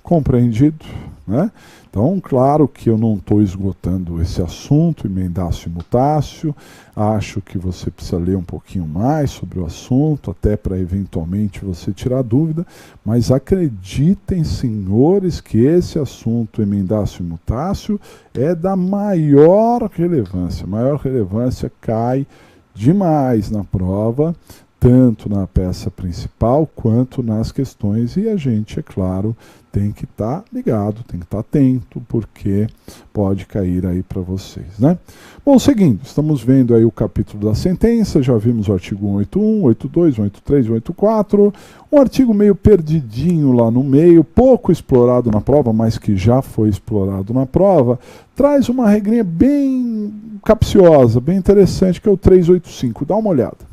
Compreendido? Né? Então, claro que eu não estou esgotando esse assunto, emendácio e mutácio. Acho que você precisa ler um pouquinho mais sobre o assunto, até para eventualmente você tirar dúvida, mas acreditem, senhores, que esse assunto, emendácio e mutácio, é da maior relevância. Maior relevância, cai demais na prova, tanto na peça principal quanto nas questões, e a gente, é claro, tem que estar ligado, tem que estar atento, porque pode cair aí para vocês, né? Bom, seguindo, estamos vendo aí o capítulo da sentença, já vimos o artigo 181, 182, 183, 184, um artigo meio perdidinho lá no meio, pouco explorado na prova, mas que já foi explorado na prova, traz uma regrinha bem capciosa, bem interessante, que é o 385, dá uma olhada.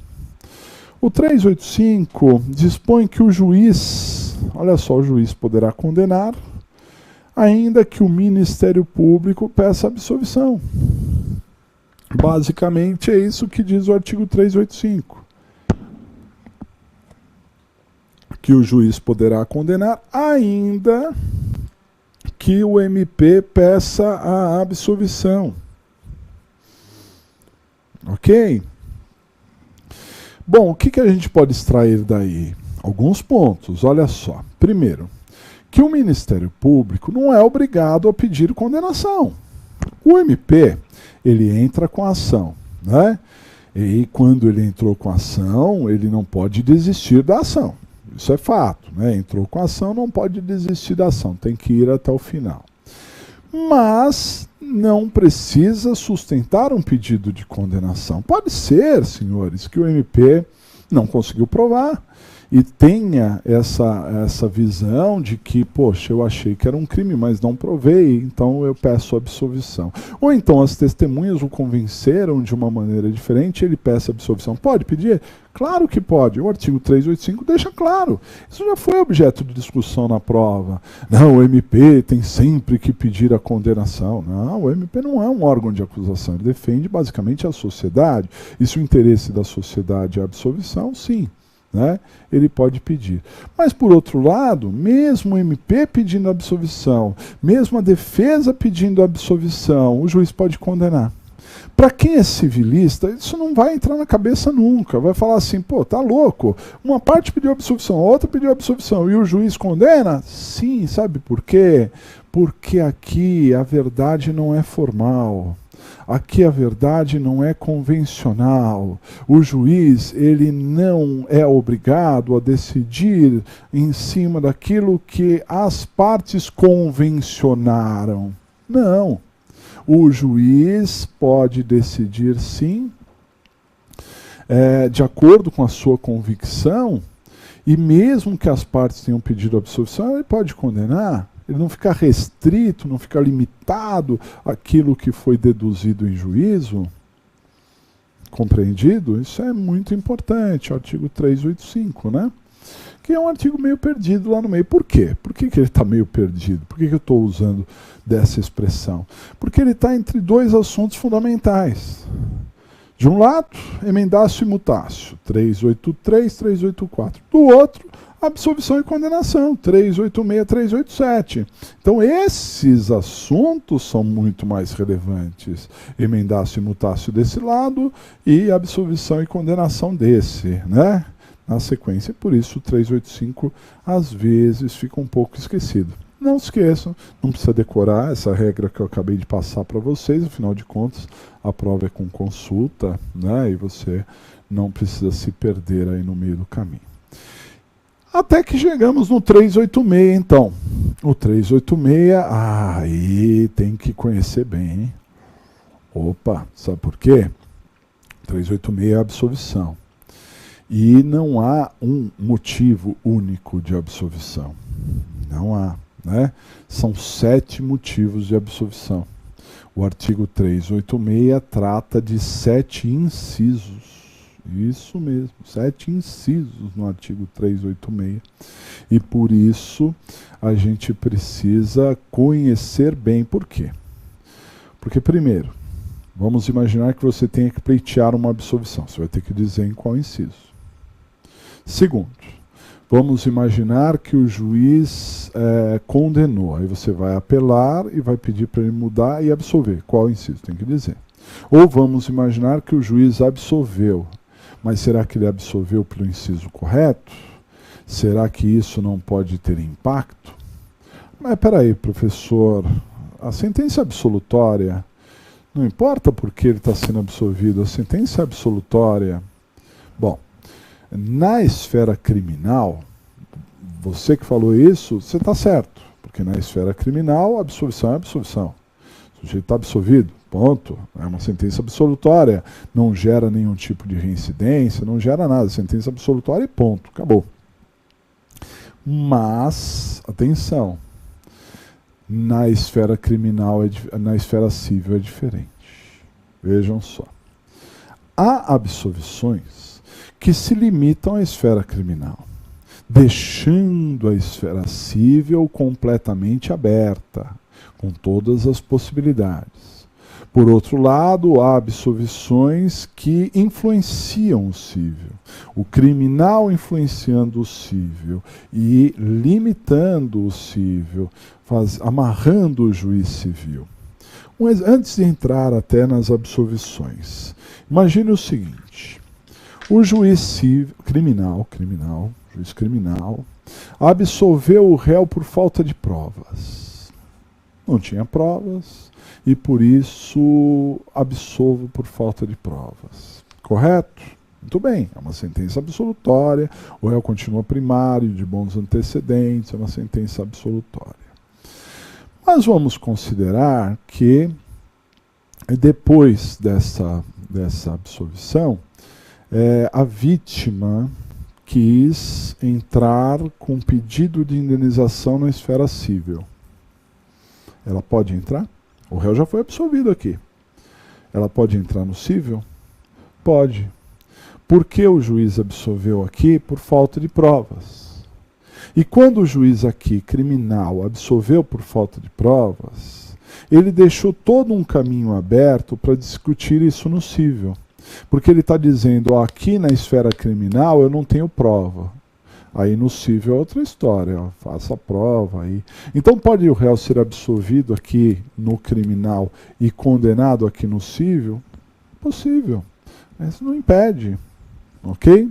O 385 dispõe que o juiz, olha só, o juiz poderá condenar, ainda que o Ministério Público peça absolvição. Basicamente é isso que diz o artigo 385. Que o juiz poderá condenar, ainda que o MP peça a absolvição. Ok? Bom, o que a gente pode extrair daí? Alguns pontos, olha só. Primeiro, que o Ministério Público não é obrigado a pedir condenação. O MP, ele entra com a ação, né? E quando ele entrou com a ação, ele não pode desistir da ação. Isso é fato, né? Entrou com a ação, não pode desistir da ação, tem que ir até o final. Mas não precisa sustentar um pedido de condenação. Pode ser, senhores, que o MP não conseguiu provar e tenha essa visão de que, poxa, eu achei que era um crime, mas não provei, então eu peço absolvição. Ou então as testemunhas o convenceram de uma maneira diferente, ele peça absolvição. Pode pedir? Claro que pode. O artigo 385 deixa claro. Isso já foi objeto de discussão na prova. Não, o MP tem sempre que pedir a condenação. Não, o MP não é um órgão de acusação, ele defende basicamente a sociedade. E se o interesse da sociedade é a absolvição, sim, né? Ele pode pedir. Mas, por outro lado, mesmo o MP pedindo absolvição, mesmo a defesa pedindo absolvição, o juiz pode condenar. Para quem é civilista, isso não vai entrar na cabeça nunca. Vai falar assim, pô, tá louco? Uma parte pediu absolvição, a outra pediu absolvição, e o juiz condena? Sim, sabe por quê? Porque aqui a verdade não é formal. aqui a verdade não é convencional. O juiz, ele não é obrigado a decidir em cima daquilo que as partes convencionaram. Não. O juiz pode decidir, sim, de acordo com a sua convicção, e mesmo que as partes tenham pedido absolvição, ele pode condenar. Ele não fica restrito, não fica limitado àquilo que foi deduzido em juízo. Compreendido? Isso é muito importante, o artigo 385, né? Que é um artigo meio perdido lá no meio. Por quê? Por que ele está meio perdido? Por que eu estou usando dessa expressão? Porque ele está entre dois assuntos fundamentais. De um lado, emendácio e mutácio, 383, 384. Do outro, absolvição e condenação, 386, 387. Então, esses assuntos são muito mais relevantes. Emendácio e mutácio desse lado e absolvição e condenação desse, né? Na sequência. Por isso, o 385 às vezes fica um pouco esquecido. Não se esqueçam, não precisa decorar essa regra que eu acabei de passar para vocês, afinal de contas, a prova é com consulta, né? E você não precisa se perder aí no meio do caminho. Até que chegamos no 386, então. O 386, aí tem que conhecer bem, hein? Opa, sabe por quê? 386 é a absolvição. E não há um motivo único de absolvição. Não há, né? São 7 motivos de absolvição. O artigo 386 trata de 7 incisos. Isso mesmo, 7 incisos no artigo 386. E por isso a gente precisa conhecer bem por quê. Porque, primeiro, vamos imaginar que você tenha que pleitear uma absolvição. Você vai ter que dizer em qual inciso. Segundo, vamos imaginar que o juiz condenou. Aí você vai apelar e vai pedir para ele mudar e absolver. Qual inciso? Tem que dizer. Ou vamos imaginar que o juiz absolveu. Mas será que ele absolveu pelo inciso correto? Será que isso não pode ter impacto? Mas peraí, professor, a sentença absolutória, não importa por que ele está sendo absolvido, a sentença absolutória... Bom, na esfera criminal, você que falou isso, você está certo. Porque na esfera criminal, a absolvição é absolvição. O sujeito está absolvido, ponto. É uma sentença absolutória. Não gera nenhum tipo de reincidência, não gera nada. Sentença absolutória e ponto. Acabou. Mas, atenção, na esfera criminal, na esfera civil é diferente. Vejam só. Há absolvições que se limitam à esfera criminal, deixando a esfera civil completamente aberta, com todas as possibilidades. Por outro lado, há absolvições que influenciam o cível. O criminal influenciando o cível e limitando o cível, amarrando o juiz civil. Antes de entrar até nas absolvições, imagine o seguinte: o juiz civil, juiz criminal, absolveu o réu por falta de provas. Não tinha provas e por isso absolvo por falta de provas. Correto? Muito bem, é uma sentença absolutória, o réu continua primário, de bons antecedentes, é uma sentença absolutória. Mas vamos considerar que depois dessa absolvição, a vítima quis entrar com pedido de indenização na esfera civil. Ela pode entrar? O réu já foi absolvido aqui. Ela pode entrar no civil? Pode. Por que o juiz absolveu aqui? Por falta de provas. E quando o juiz aqui, criminal, absolveu por falta de provas, ele deixou todo um caminho aberto para discutir isso no civil. Porque ele está dizendo, ó, aqui na esfera criminal eu não tenho prova. Aí no civil é outra história, ó, faça a prova aí. Então pode o réu ser absolvido aqui no criminal e condenado aqui no civil? Possível, mas não impede, ok?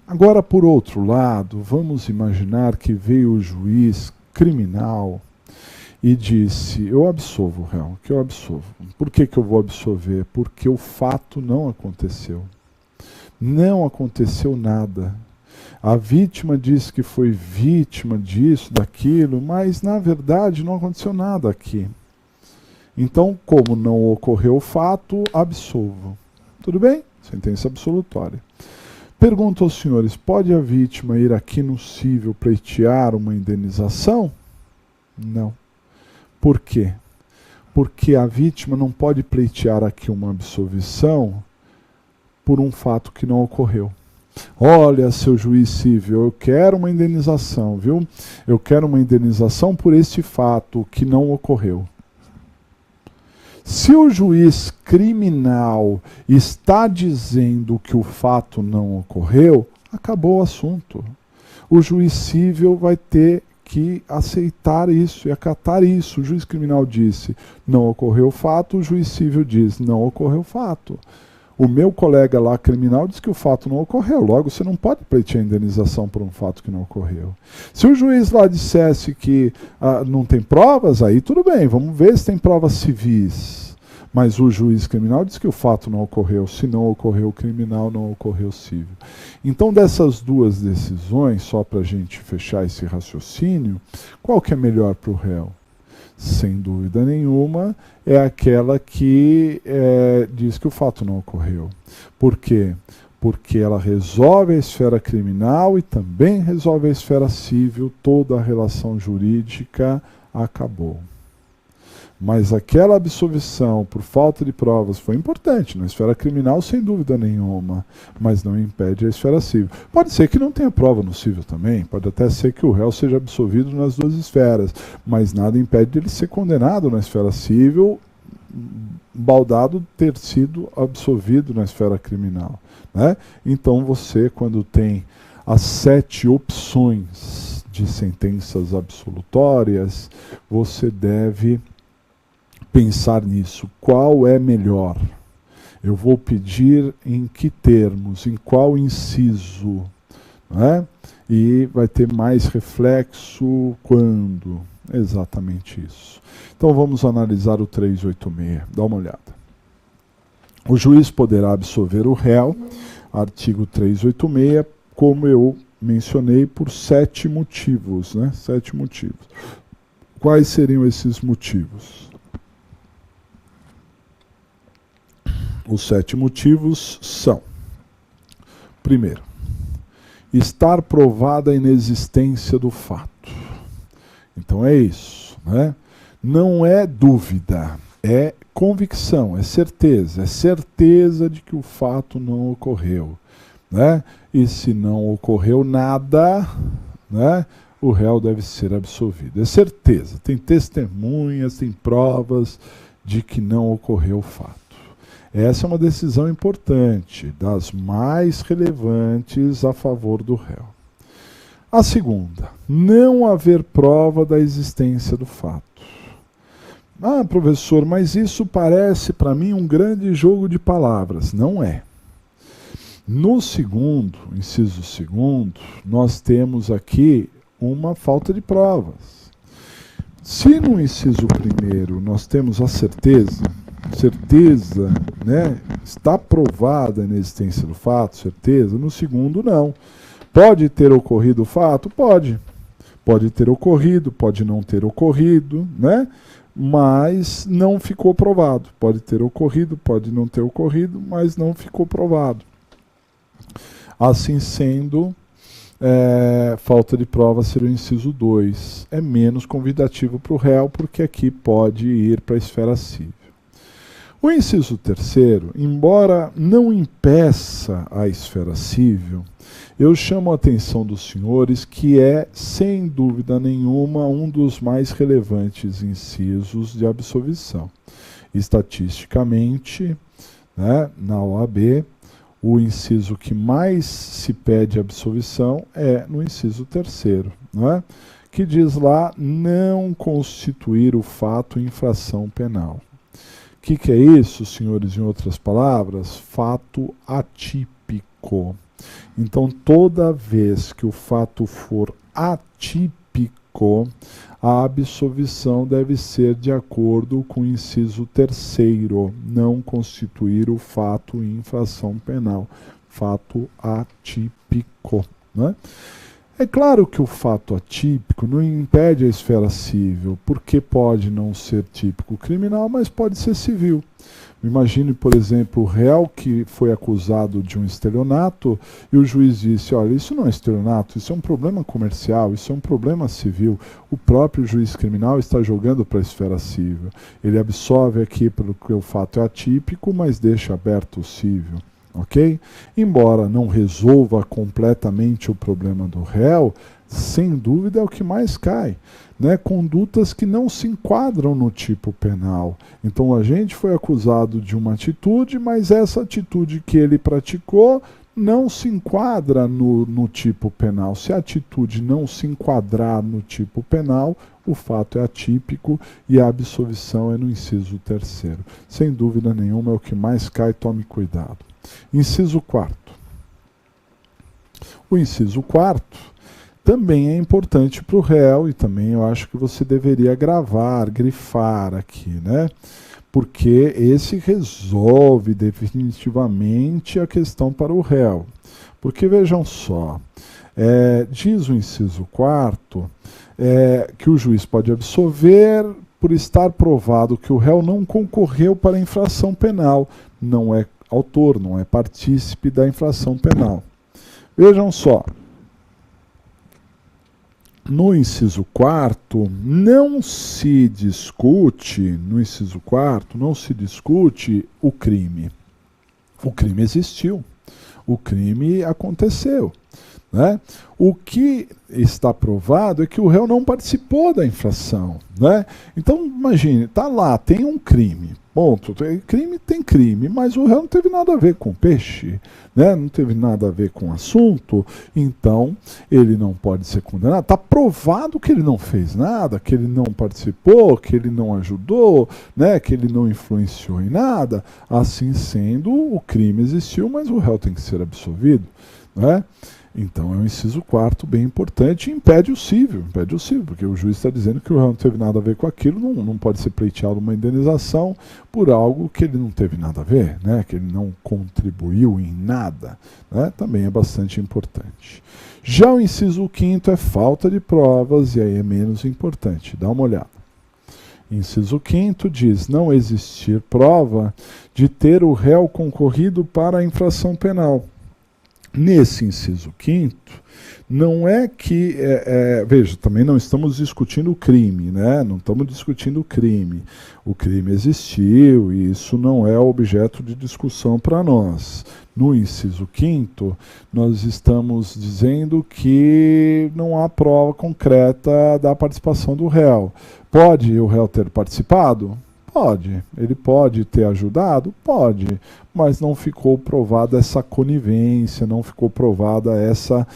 Agora, por outro lado, vamos imaginar que veio o juiz criminal e disse, eu absolvo o réu, que eu absolvo. Por que eu vou absolver? Porque o fato não aconteceu. Não aconteceu nada. A vítima disse que foi vítima disso, daquilo, mas na verdade não aconteceu nada aqui. Então, como não ocorreu o fato, absolvo. Tudo bem? Sentença absolutória. Pergunto aos senhores, pode a vítima ir aqui no cível pleitear uma indenização? Não. Por quê? Porque a vítima não pode pleitear aqui uma absolvição por um fato que não ocorreu. Olha, seu juiz civil, eu quero uma indenização, viu? Eu quero uma indenização por este fato que não ocorreu. Se o juiz criminal está dizendo que o fato não ocorreu, acabou o assunto. O juiz civil vai ter que aceitar isso e acatar isso. O juiz criminal disse, não ocorreu o fato, o juiz civil diz, não ocorreu o fato. O meu colega lá criminal diz que o fato não ocorreu, logo você não pode pleitear indenização por um fato que não ocorreu. Se o juiz lá dissesse que não tem provas, aí tudo bem, vamos ver se tem provas civis. Mas o juiz criminal diz que o fato não ocorreu, se não ocorreu criminal, não ocorreu civil. Então dessas duas decisões, só para a gente fechar esse raciocínio, qual que é melhor para o réu? Sem dúvida nenhuma, é aquela que diz que o fato não ocorreu. Por quê? Porque ela resolve a esfera criminal e também resolve a esfera civil, toda a relação jurídica acabou. Mas aquela absolvição por falta de provas foi importante na esfera criminal, sem dúvida nenhuma, mas não impede a esfera civil. Pode ser que não tenha prova no civil também, pode até ser que o réu seja absolvido nas duas esferas, mas nada impede ele ser condenado na esfera civil, baldado ter sido absolvido na esfera criminal, né? Então você, quando tem as 7 opções de sentenças absolutórias, você deve pensar nisso. Qual é melhor? Eu vou pedir em que termos, em qual inciso, né? E vai ter mais reflexo quando? Exatamente isso. Então vamos analisar o 386. Dá uma olhada. O juiz poderá absolver o réu, artigo 386, como eu mencionei, por 7 motivos, né? 7 motivos. Quais seriam esses motivos? Os 7 motivos são: primeiro, estar provada a inexistência do fato. Então é isso, né? Não é dúvida, é convicção, é certeza de que o fato não ocorreu, né? E se não ocorreu nada, né, o réu deve ser absolvido. É certeza, tem testemunhas, tem provas de que não ocorreu o fato. Essa é uma decisão importante, das mais relevantes a favor do réu. A segunda, não haver prova da existência do fato. Ah, professor, mas isso parece para mim um grande jogo de palavras. Não é. No segundo, inciso segundo, nós temos aqui uma falta de provas. Se no inciso primeiro nós temos a certeza, né, está provada a inexistência do fato, certeza, no segundo não. Pode ter ocorrido o fato? Pode. Pode ter ocorrido, pode não ter ocorrido, né? Mas não ficou provado. Pode ter ocorrido, pode não ter ocorrido, mas não ficou provado. Assim sendo, falta de prova seria o inciso 2. É menos convidativo para o réu, porque aqui pode ir para a esfera civil. O inciso 3º, embora não impeça a esfera civil, eu chamo a atenção dos senhores que é, sem dúvida nenhuma, um dos mais relevantes incisos de absolvição. Estatisticamente, né, na OAB, o inciso que mais se pede absolvição é no inciso 3º, né, que diz lá não constituir o fato infração penal. O que é isso, senhores? Em outras palavras, fato atípico. Então, toda vez que o fato for atípico, atípico, a absolvição deve ser de acordo com o inciso 3º, não constituir o fato infração penal. Fato atípico, né? É claro que o fato atípico não impede a esfera civil, porque pode não ser típico criminal, mas pode ser civil. Imagine, por exemplo, o réu que foi acusado de um estelionato e o juiz disse, olha, isso não é estelionato, isso é um problema comercial, isso é um problema civil. O próprio juiz criminal está jogando para a esfera civil. Ele absolve aqui porque o fato é atípico, mas deixa aberto o civil. Ok? Embora não resolva completamente o problema do réu, sem dúvida é o que mais cai. Né? Condutas que não se enquadram no tipo penal. Então o agente foi acusado de uma atitude, mas essa atitude que ele praticou não se enquadra no tipo penal. Se a atitude não se enquadrar no tipo penal, o fato é atípico e a absolvição é no inciso 3º. Sem dúvida nenhuma é o que mais cai, tome cuidado. Inciso 4º. O inciso 4º também é importante para o réu e também eu acho que você deveria gravar, grifar aqui, né? Porque esse resolve definitivamente a questão para o réu. Porque vejam só, diz o inciso 4º que o juiz pode absolver por estar provado que o réu não concorreu para a infração penal, não é autor, não é partícipe da infração penal. Vejam só, no inciso 4º não se discute, o crime. O crime existiu, o crime aconteceu. Né? O que está provado é que o réu não participou da infração. Né? Então, imagine, está lá, tem um crime. Ponto. Tem crime, mas o réu não teve nada a ver com o peixe, né? Não teve nada a ver com o assunto, então ele não pode ser condenado. Está provado que ele não fez nada, que ele não participou, que ele não ajudou, né? Que ele não influenciou em nada. Assim sendo, o crime existiu, mas o réu tem que ser absolvido. Né? Então é um inciso 4º bem importante e impede o cível, porque o juiz está dizendo que o réu não teve nada a ver com aquilo, não pode ser pleiteado uma indenização por algo que ele não teve nada a ver, né? Que ele não contribuiu em nada, né? Também é bastante importante. Já o inciso 5º é falta de provas e aí é menos importante, dá uma olhada. Inciso 5º diz não existir prova de ter o réu concorrido para a infração penal. Nesse inciso 5º, não é que... veja, também não estamos discutindo o crime, né? Não estamos discutindo o crime. O crime existiu e isso não é objeto de discussão para nós. No inciso 5º, nós estamos dizendo que não há prova concreta da participação do réu. Pode o réu ter participado? Pode. Ele pode ter ajudado? Pode. Mas não ficou provada essa conivência, não ficou provada essa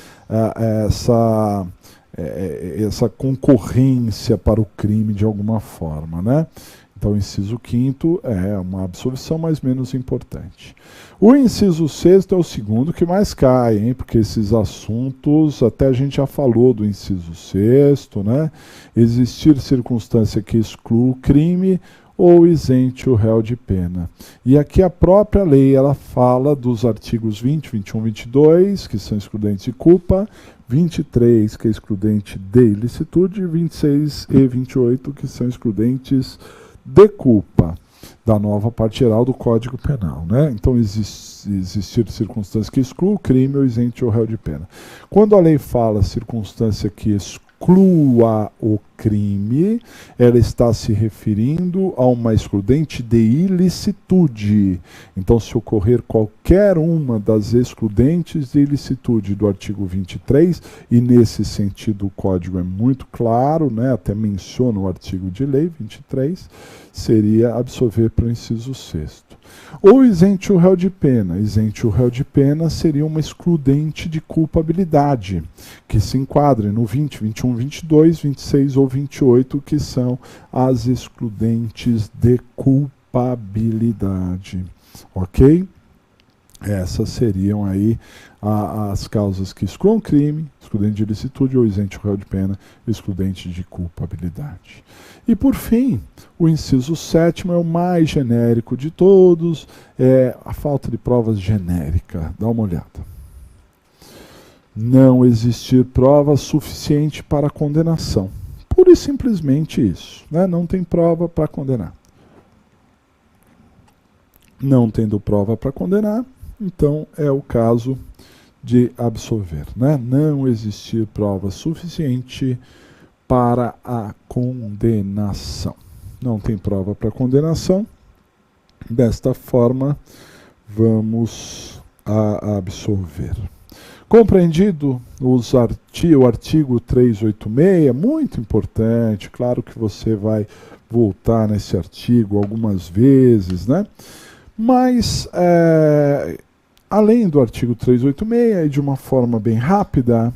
concorrência para o crime de alguma forma, né? Então, o inciso 5º é uma absolvição, mas menos importante. O inciso 6º é o segundo que mais cai, hein? Porque esses assuntos, até a gente já falou do inciso 6º, né? Existir circunstância que exclua o crime ou isente o réu de pena. E aqui a própria lei, ela fala dos artigos 20, 21, 22, que são excludentes de culpa, 23, que é excludente de ilicitude, 26 e 28, que são excludentes de culpa, da nova parte geral do Código Penal. Né? Então, existir circunstância que exclua o crime ou isente o réu de pena. Quando a lei fala circunstância que exclua o crime, ela está se referindo a uma excludente de ilicitude. Então, se ocorrer qualquer uma das excludentes de ilicitude do artigo 23, e nesse sentido o Código é muito claro, né, até menciona o artigo de lei 23, seria absolver para o inciso 6º. Ou isente o réu de pena. Isente o réu de pena seria uma excludente de culpabilidade, que se enquadra no 20, 21, 22, 26 ou 28, que são as excludentes de culpabilidade. Ok? Essas seriam aí as causas que excluam crime, excludente de ilicitude ou isente o réu de pena, excludente de culpabilidade. E por fim, o inciso 7º é o mais genérico de todos, é a falta de provas genérica. Dá uma olhada. Não existir prova suficiente para a condenação. Pura e simplesmente isso, né? Não tem prova para condenar. Não tendo prova para condenar, então é o caso de absolver, né? Não existir prova suficiente para a condenação. Não tem prova para condenação. Desta forma, vamos a absolver. Compreendido o artigo 386, muito importante, claro que você vai voltar nesse artigo algumas vezes, né? Mas, além do artigo 386, e de uma forma bem rápida,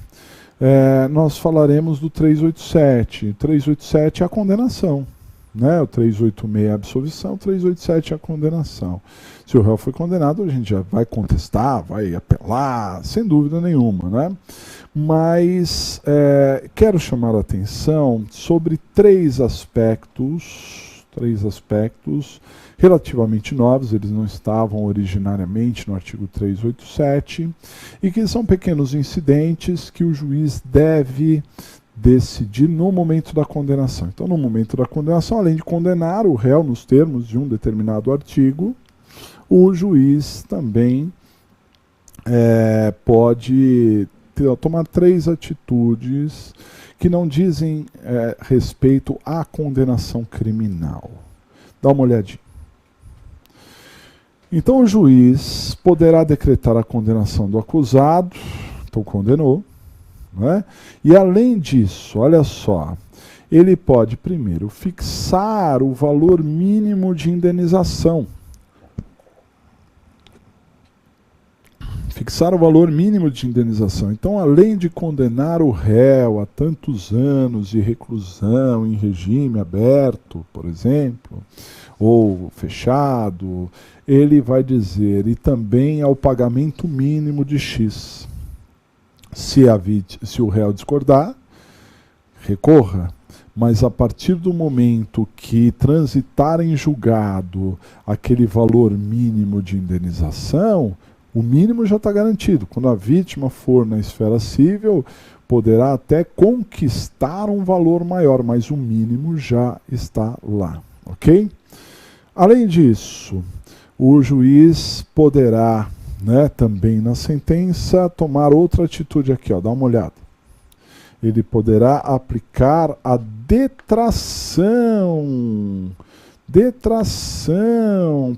nós falaremos do 387. O 387 é a condenação, né? O 386 é a absolvição, o 387 é a condenação. Se o réu foi condenado, a gente já vai contestar, vai apelar, sem dúvida nenhuma, né? Mas quero chamar a atenção sobre três aspectos relativamente novos, eles não estavam originariamente no artigo 387, e que são pequenos incidentes que o juiz deve decidir no momento da condenação. Então, no momento da condenação, além de condenar o réu nos termos de um determinado artigo, o juiz também pode tomar três atitudes que não dizem respeito à condenação criminal. Dá uma olhadinha. Então o juiz poderá decretar a condenação do acusado, então condenou, né? E além disso, olha só, ele pode primeiro fixar o valor mínimo de indenização. Fixar o valor mínimo de indenização. Então, além de condenar o réu a tantos anos de reclusão em regime aberto, por exemplo, ou fechado, ele vai dizer, e também ao pagamento mínimo de X. Se o réu discordar, recorra. Mas a partir do momento que transitar em julgado aquele valor mínimo de indenização, o mínimo já está garantido. Quando a vítima for na esfera civil, poderá até conquistar um valor maior, mas o mínimo já está lá, ok? Além disso, o juiz poderá, né, também na sentença, tomar outra atitude aqui, ó, dá uma olhada. Ele poderá aplicar a detração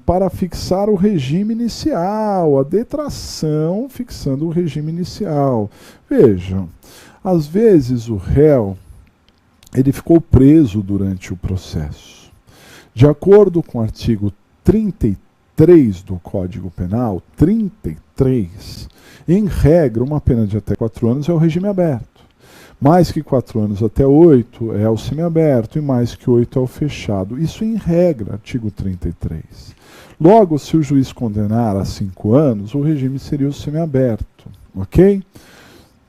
para fixar o regime inicial, a detração fixando o regime inicial. Vejam, às vezes o réu ele ficou preso durante o processo. De acordo com o artigo 33 do Código Penal, 33, em regra, uma pena de até 4 anos é o regime aberto. Mais que 4 anos até 8 é o semiaberto e mais que 8 é o fechado. Isso em regra, artigo 33. Logo, se o juiz condenar a 5 anos, o regime seria o semiaberto, ok?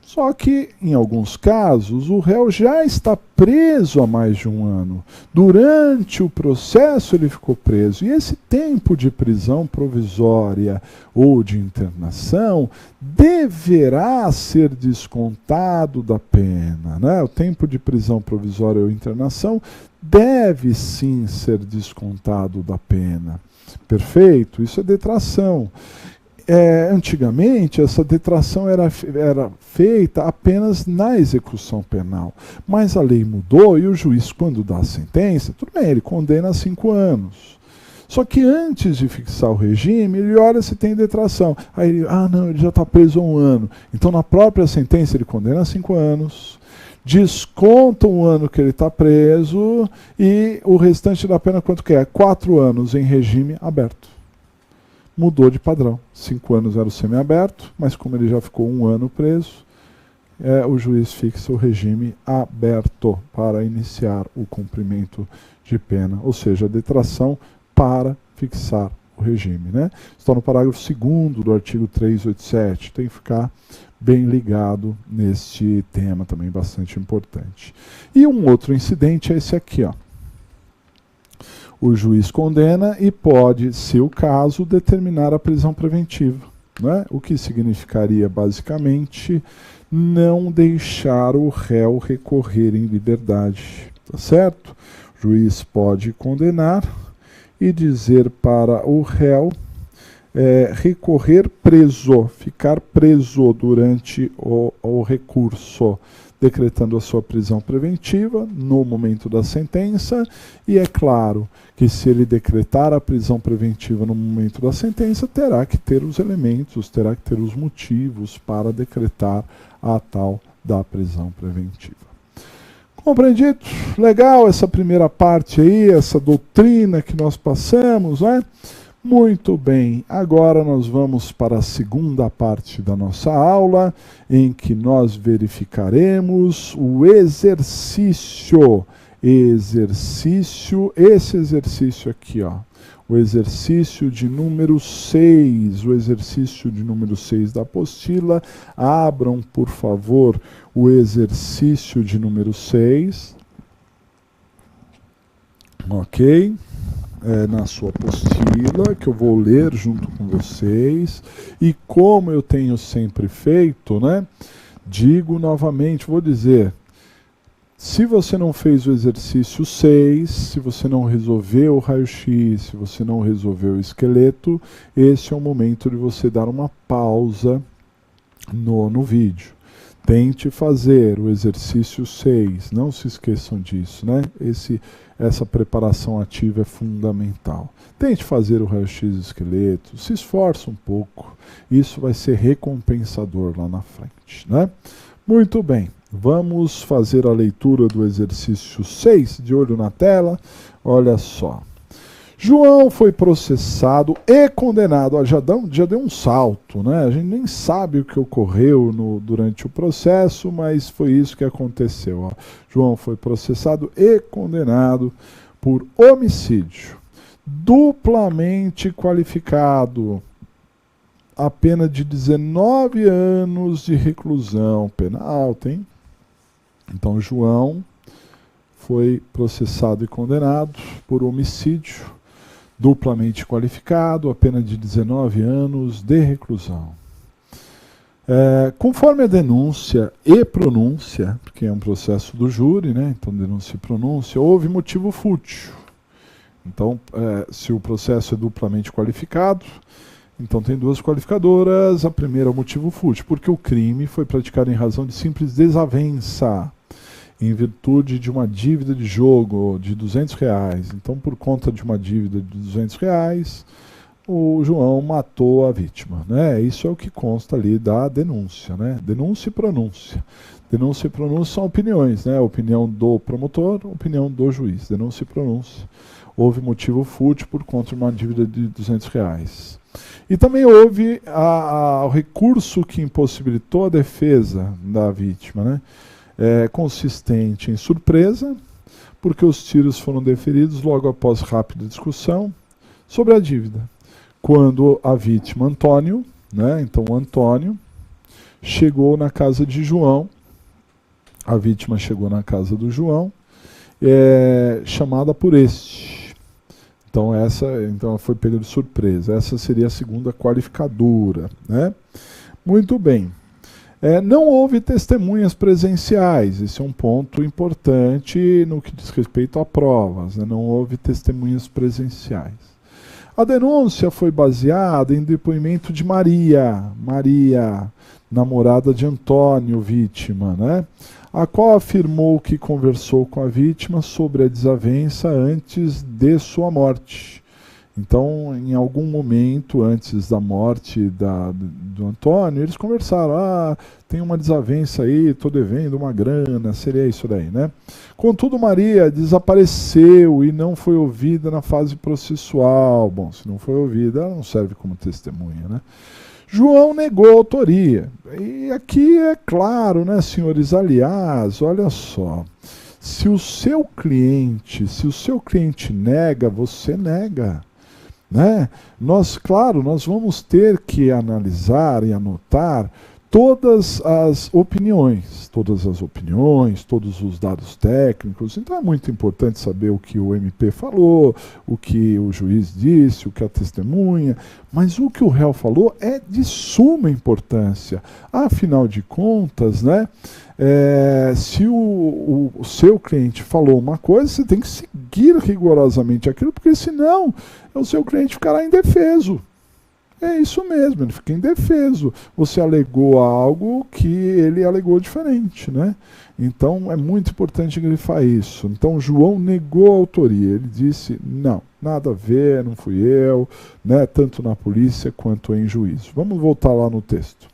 Só que, em alguns casos, o réu já está preso há mais de 1 ano. Durante o processo ele ficou preso. E esse tempo de prisão provisória ou de internação deverá ser descontado da pena, né? O tempo de prisão provisória ou internação deve sim ser descontado da pena. Perfeito? Isso é detração. Antigamente, essa detração era feita apenas na execução penal. Mas a lei mudou e o juiz, quando dá a sentença, tudo bem, ele condena a 5 anos. Só que antes de fixar o regime, ele olha se tem detração. Aí ele, não, ele já está preso há 1 ano. Então, na própria sentença, ele condena a 5 anos, desconta 1 ano que ele está preso e o restante da pena quanto que é? 4 anos em regime aberto. Mudou de padrão. 5 anos era o semiaberto, mas como ele já ficou 1 ano preso, o juiz fixa o regime aberto para iniciar o cumprimento de pena, ou seja, a detração para fixar o regime, né? Está no parágrafo 2º do artigo 387, tem que ficar bem ligado neste tema também, bastante importante. E um outro incidente é esse aqui, ó. O juiz condena e pode, se o caso, determinar a prisão preventiva, né? O que significaria, basicamente, não deixar o réu recorrer em liberdade, tá certo? O juiz pode condenar e dizer para o réu recorrer preso, ficar preso durante o recurso, decretando a sua prisão preventiva no momento da sentença, e é claro que se ele decretar a prisão preventiva no momento da sentença, terá que ter os elementos, terá que ter os motivos para decretar a tal da prisão preventiva. Compreendido? Legal essa primeira parte aí, essa doutrina que nós passamos, né? Muito bem, agora nós vamos para a segunda parte da nossa aula, em que nós verificaremos o exercício. Esse exercício aqui, ó. O exercício de número 6, o exercício de número 6 da apostila. Abram, por favor, o exercício de número 6. Ok? Na sua apostila, que eu vou ler junto com vocês. E como eu tenho sempre feito, né? Digo novamente, vou dizer, se você não fez o exercício 6, se você não resolveu o raio-x, se você não resolveu o esqueleto, esse é o momento de você dar uma pausa no vídeo. Tente fazer o exercício 6, não se esqueçam disso, né? Essa preparação ativa é fundamental. Tente fazer o raio-x do esqueleto, se esforce um pouco, isso vai ser recompensador lá na frente, né? Muito bem, vamos fazer a leitura do exercício 6, de olho na tela, olha só. João foi processado e condenado. Ó, já deu um salto, né? A gente nem sabe o que ocorreu durante o processo, mas foi isso que aconteceu. Ó. João foi processado e condenado por homicídio duplamente qualificado. A pena de 19 anos de reclusão, pena alta, hein? Então, João foi processado e condenado por homicídio duplamente qualificado, a pena de 19 anos de reclusão. Conforme a denúncia e pronúncia, porque é um processo do júri, né? Então denúncia e pronúncia, houve motivo fútil. Então, se o processo é duplamente qualificado, então tem duas qualificadoras. A primeira é o motivo fútil, porque o crime foi praticado em razão de simples desavença, em virtude de uma dívida de jogo de R$200. Então, por conta de uma dívida de R$200, o João matou a vítima, né? Isso é o que consta ali da denúncia, né? Denúncia e pronúncia. Denúncia e pronúncia são opiniões, né? Opinião do promotor, opinião do juiz. Denúncia e pronúncia. Houve motivo fútil por conta de uma dívida de R$200. E também houve o recurso que impossibilitou a defesa da vítima, né? Consistente em surpresa, porque os tiros foram deferidos logo após rápida discussão sobre a dívida. Quando a vítima, Antônio, né, então Antônio, chegou na casa de João, a vítima chegou na casa do João, chamada por este. Então ela foi pega de surpresa. Essa seria a segunda qualificadora, né? Muito bem. Não houve testemunhas presenciais, esse é um ponto importante no que diz respeito a provas, né? Não houve testemunhas presenciais. A denúncia foi baseada em depoimento de Maria, namorada de Antônio, vítima, né? A qual afirmou que conversou com a vítima sobre a desavença antes de sua morte. Então, em algum momento antes da morte do Antônio, eles conversaram, tem uma desavença aí, estou devendo uma grana, seria isso daí, né? Contudo, Maria desapareceu e não foi ouvida na fase processual. Bom, se não foi ouvida, ela não serve como testemunha, né? João negou a autoria. E aqui é claro, né, senhores, aliás, olha só, se o seu cliente nega, você nega. né? Claro, nós vamos ter que analisar e anotar todas as opiniões, todos os dados técnicos. Então é muito importante saber o que o MP falou, o que o juiz disse, o que a testemunha, mas o que o réu falou é de suma importância. Afinal de contas, né, se o seu cliente falou uma coisa, você tem que seguir rigorosamente aquilo, porque senão o seu cliente ficará indefeso. É isso mesmo, ele fica indefeso. Você alegou algo que ele alegou diferente, né? Então é muito importante grifar isso. Então João negou a autoria. Ele disse, não, nada a ver, não fui eu, né? Tanto na polícia quanto em juízo. Vamos voltar lá no texto.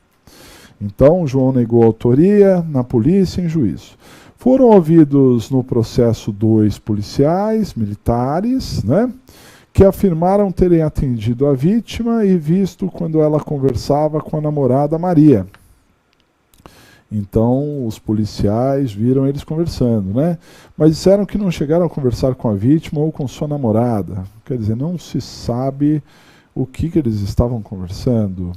Então João negou a autoria na polícia e em juízo. Foram ouvidos no processo 2 policiais, militares, né? Que afirmaram terem atendido a vítima e visto quando ela conversava com a namorada Maria. Então, os policiais viram eles conversando, né? Mas disseram que não chegaram a conversar com a vítima ou com sua namorada. Quer dizer, não se sabe o que eles estavam conversando.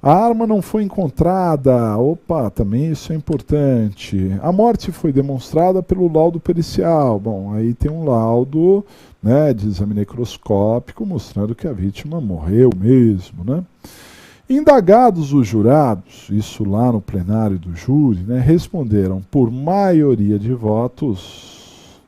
A arma não foi encontrada. Opa, também isso é importante. A morte foi demonstrada pelo laudo pericial. Bom, aí tem um laudo, né, de exame necroscópico mostrando que a vítima morreu mesmo, né? Indagados os jurados, isso lá no plenário do júri, né, responderam por maioria de votos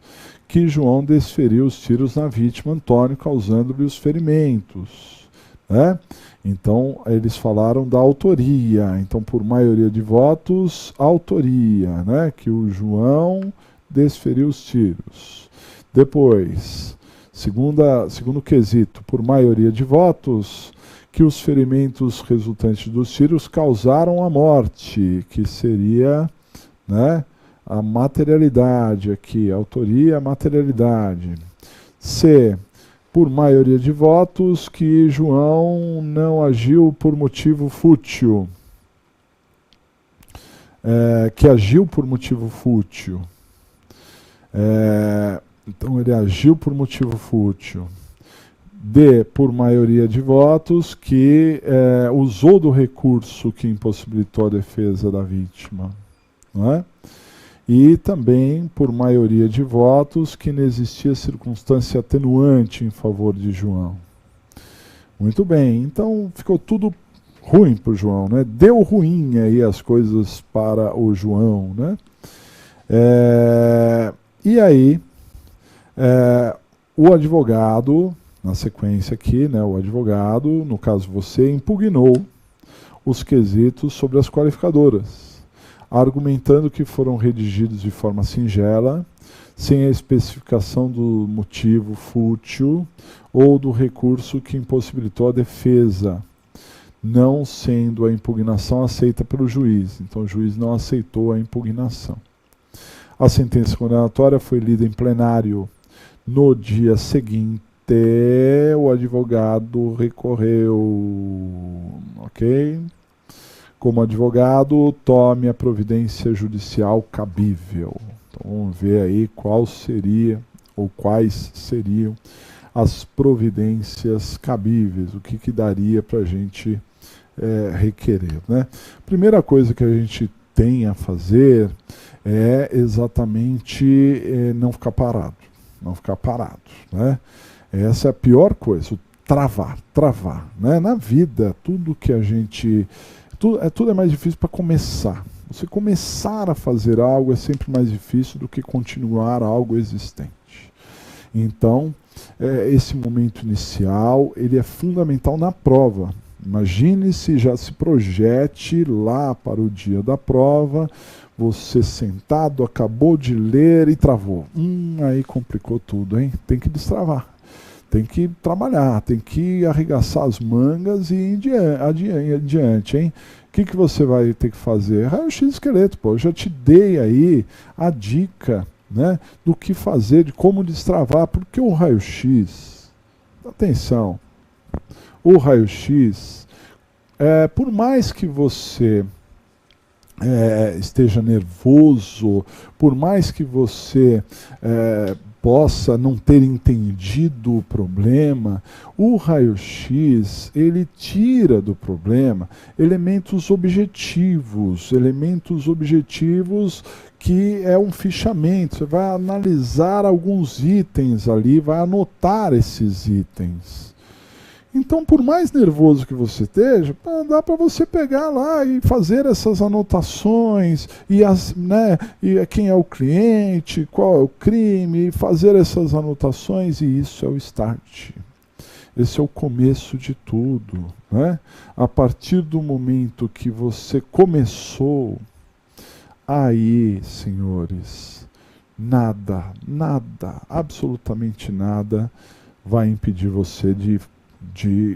que João desferiu os tiros na vítima Antônio, causando-lhe os ferimentos, né? Então, eles falaram da autoria. Então, por maioria de votos, autoria, né? Que o João desferiu os tiros. Depois, segundo quesito, por maioria de votos, que os ferimentos resultantes dos tiros causaram a morte, que seria, né, a materialidade aqui, a autoria, a materialidade. C, por maioria de votos, que João não agiu por motivo fútil. Que agiu por motivo fútil. Então ele agiu por motivo fútil. D, por maioria de votos, que usou do recurso que impossibilitou a defesa da vítima. Não é? E também, por maioria de votos, que não existia circunstância atenuante em favor de João. Muito bem, então ficou tudo ruim para o João, né? Deu ruim aí as coisas para o João, né? E aí, o advogado, na sequência aqui, né, o advogado, no caso você, impugnou os quesitos sobre as qualificadoras, argumentando que foram redigidos de forma singela, sem a especificação do motivo fútil ou do recurso que impossibilitou a defesa, não sendo a impugnação aceita pelo juiz. Então o juiz não aceitou a impugnação. A sentença condenatória foi lida em plenário no dia seguinte. O advogado recorreu, ok? Como advogado, tome a providência judicial cabível. Então vamos ver aí qual seria ou quais seriam as providências cabíveis, o que daria para a gente requerer, né? Primeira coisa que a gente tem a fazer é exatamente não ficar parado, né? Essa é a pior coisa, o travar, né? Na vida, tudo que a gente... Tudo é mais difícil para começar. Você começar a fazer algo é sempre mais difícil do que continuar algo existente. Então, esse momento inicial, ele é fundamental na prova. Imagine-se, já se projete lá para o dia da prova, você sentado, acabou de ler e travou. Aí complicou tudo, hein? Tem que destravar. Tem que trabalhar, tem que arregaçar as mangas e ir adiante, hein? O que você vai ter que fazer? Raio-x esqueleto, pô. Eu já te dei aí a dica, né, do que fazer, de como destravar, porque o raio-x, atenção, o raio-x, por mais que você esteja nervoso, por mais que você possa não ter entendido o problema, o raio-x, ele tira do problema elementos objetivos que é um fichamento. Você vai analisar alguns itens ali, vai anotar esses itens. Então, por mais nervoso que você esteja, dá para você pegar lá e fazer essas anotações, e quem é o cliente, qual é o crime, fazer essas anotações, e isso é o start. Esse é o começo de tudo, né? A partir do momento que você começou, aí, senhores, nada, absolutamente nada vai impedir você de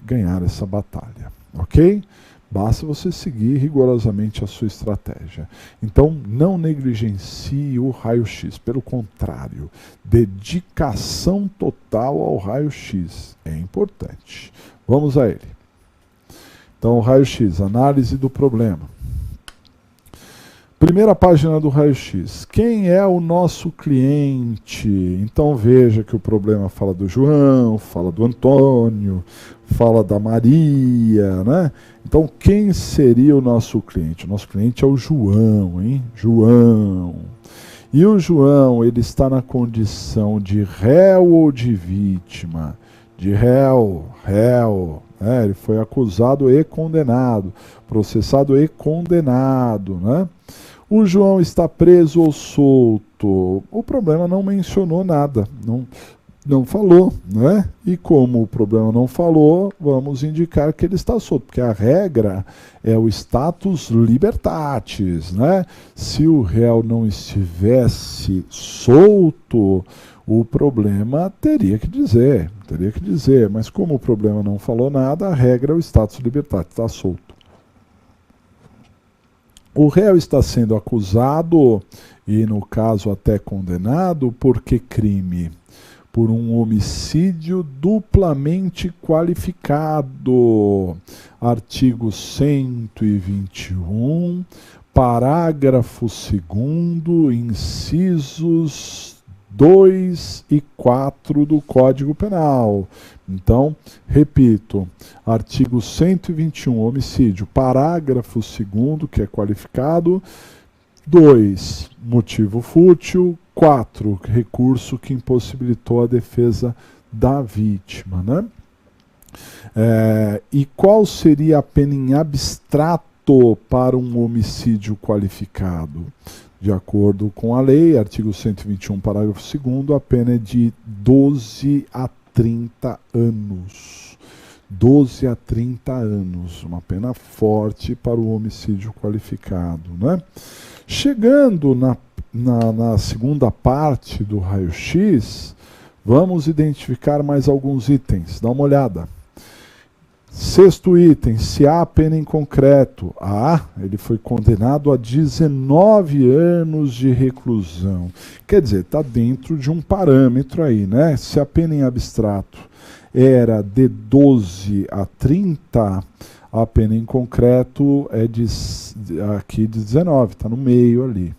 ganhar essa batalha, ok? Basta você seguir rigorosamente a sua estratégia. Então, não negligencie o raio-x, pelo contrário, dedicação total ao raio-x é importante. Vamos a ele. Então, o raio-x, análise do problema. Primeira página do raio-x. Quem é o nosso cliente? Então veja que o problema fala do João, fala do Antônio, fala da Maria, né? Então quem seria o nosso cliente? O nosso cliente é o João, hein? João. E o João, ele está na condição de réu ou de vítima? De réu. Ele foi acusado e condenado, processado e condenado, né? O João está preso ou solto? O problema não mencionou nada, não falou, né? E como o problema não falou, vamos indicar que ele está solto, porque a regra é o status libertatis, né? Se o réu não estivesse solto, o problema teria que dizer, mas como o problema não falou nada, a regra é o status libertatis, está solto. O réu está sendo acusado, e no caso até condenado, por que crime? Por um homicídio duplamente qualificado. Artigo 121, parágrafo 2º, incisos 2 e 4 do Código Penal. Então, repito, artigo 121, homicídio, parágrafo 2º, que é qualificado, 2, motivo fútil, 4, recurso que impossibilitou a defesa da vítima, né? E qual seria a pena em abstrato para um homicídio qualificado? De acordo com a lei, artigo 121, parágrafo 2º, a pena é de 12 a 30 anos. 12 a 30 anos, uma pena forte para o homicídio qualificado, né? Chegando na segunda parte do raio-x, vamos identificar mais alguns itens. Dá uma olhada. Sexto item, se há pena em concreto. Ele foi condenado a 19 anos de reclusão. Quer dizer, está dentro de um parâmetro aí, né? Se a pena em abstrato era de 12 a 30, a pena em concreto é aqui de 19, está no meio ali.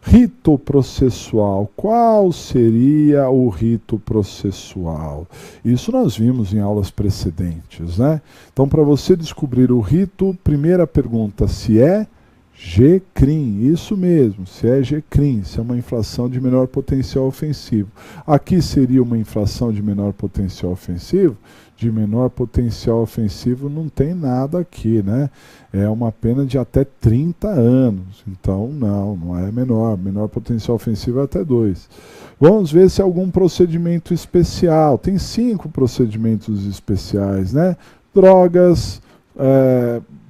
Rito processual. Qual seria o rito processual? Isso nós vimos em aulas precedentes, né? Então, para você descobrir o rito, primeira pergunta, se é G-CRIM, isso mesmo, se é G-CRIM, se é uma infração de menor potencial ofensivo. Aqui seria uma infração de menor potencial ofensivo? De menor potencial ofensivo não tem nada aqui, né? É uma pena de até 30 anos. Então, não é menor. Menor potencial ofensivo é até 2. Vamos ver se há algum procedimento especial. Tem 5 procedimentos especiais, né? Drogas,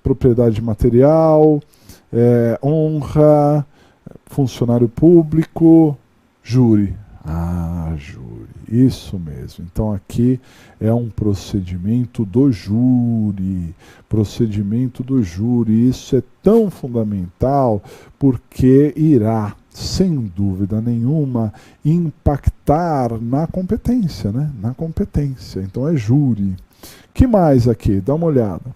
propriedade material, honra, funcionário público, júri. Júri. Isso mesmo. Então aqui é um procedimento do júri. Procedimento do júri. Isso é tão fundamental porque irá, sem dúvida nenhuma, impactar na competência, né? Na competência. Então é júri. Que mais aqui? Dá uma olhada.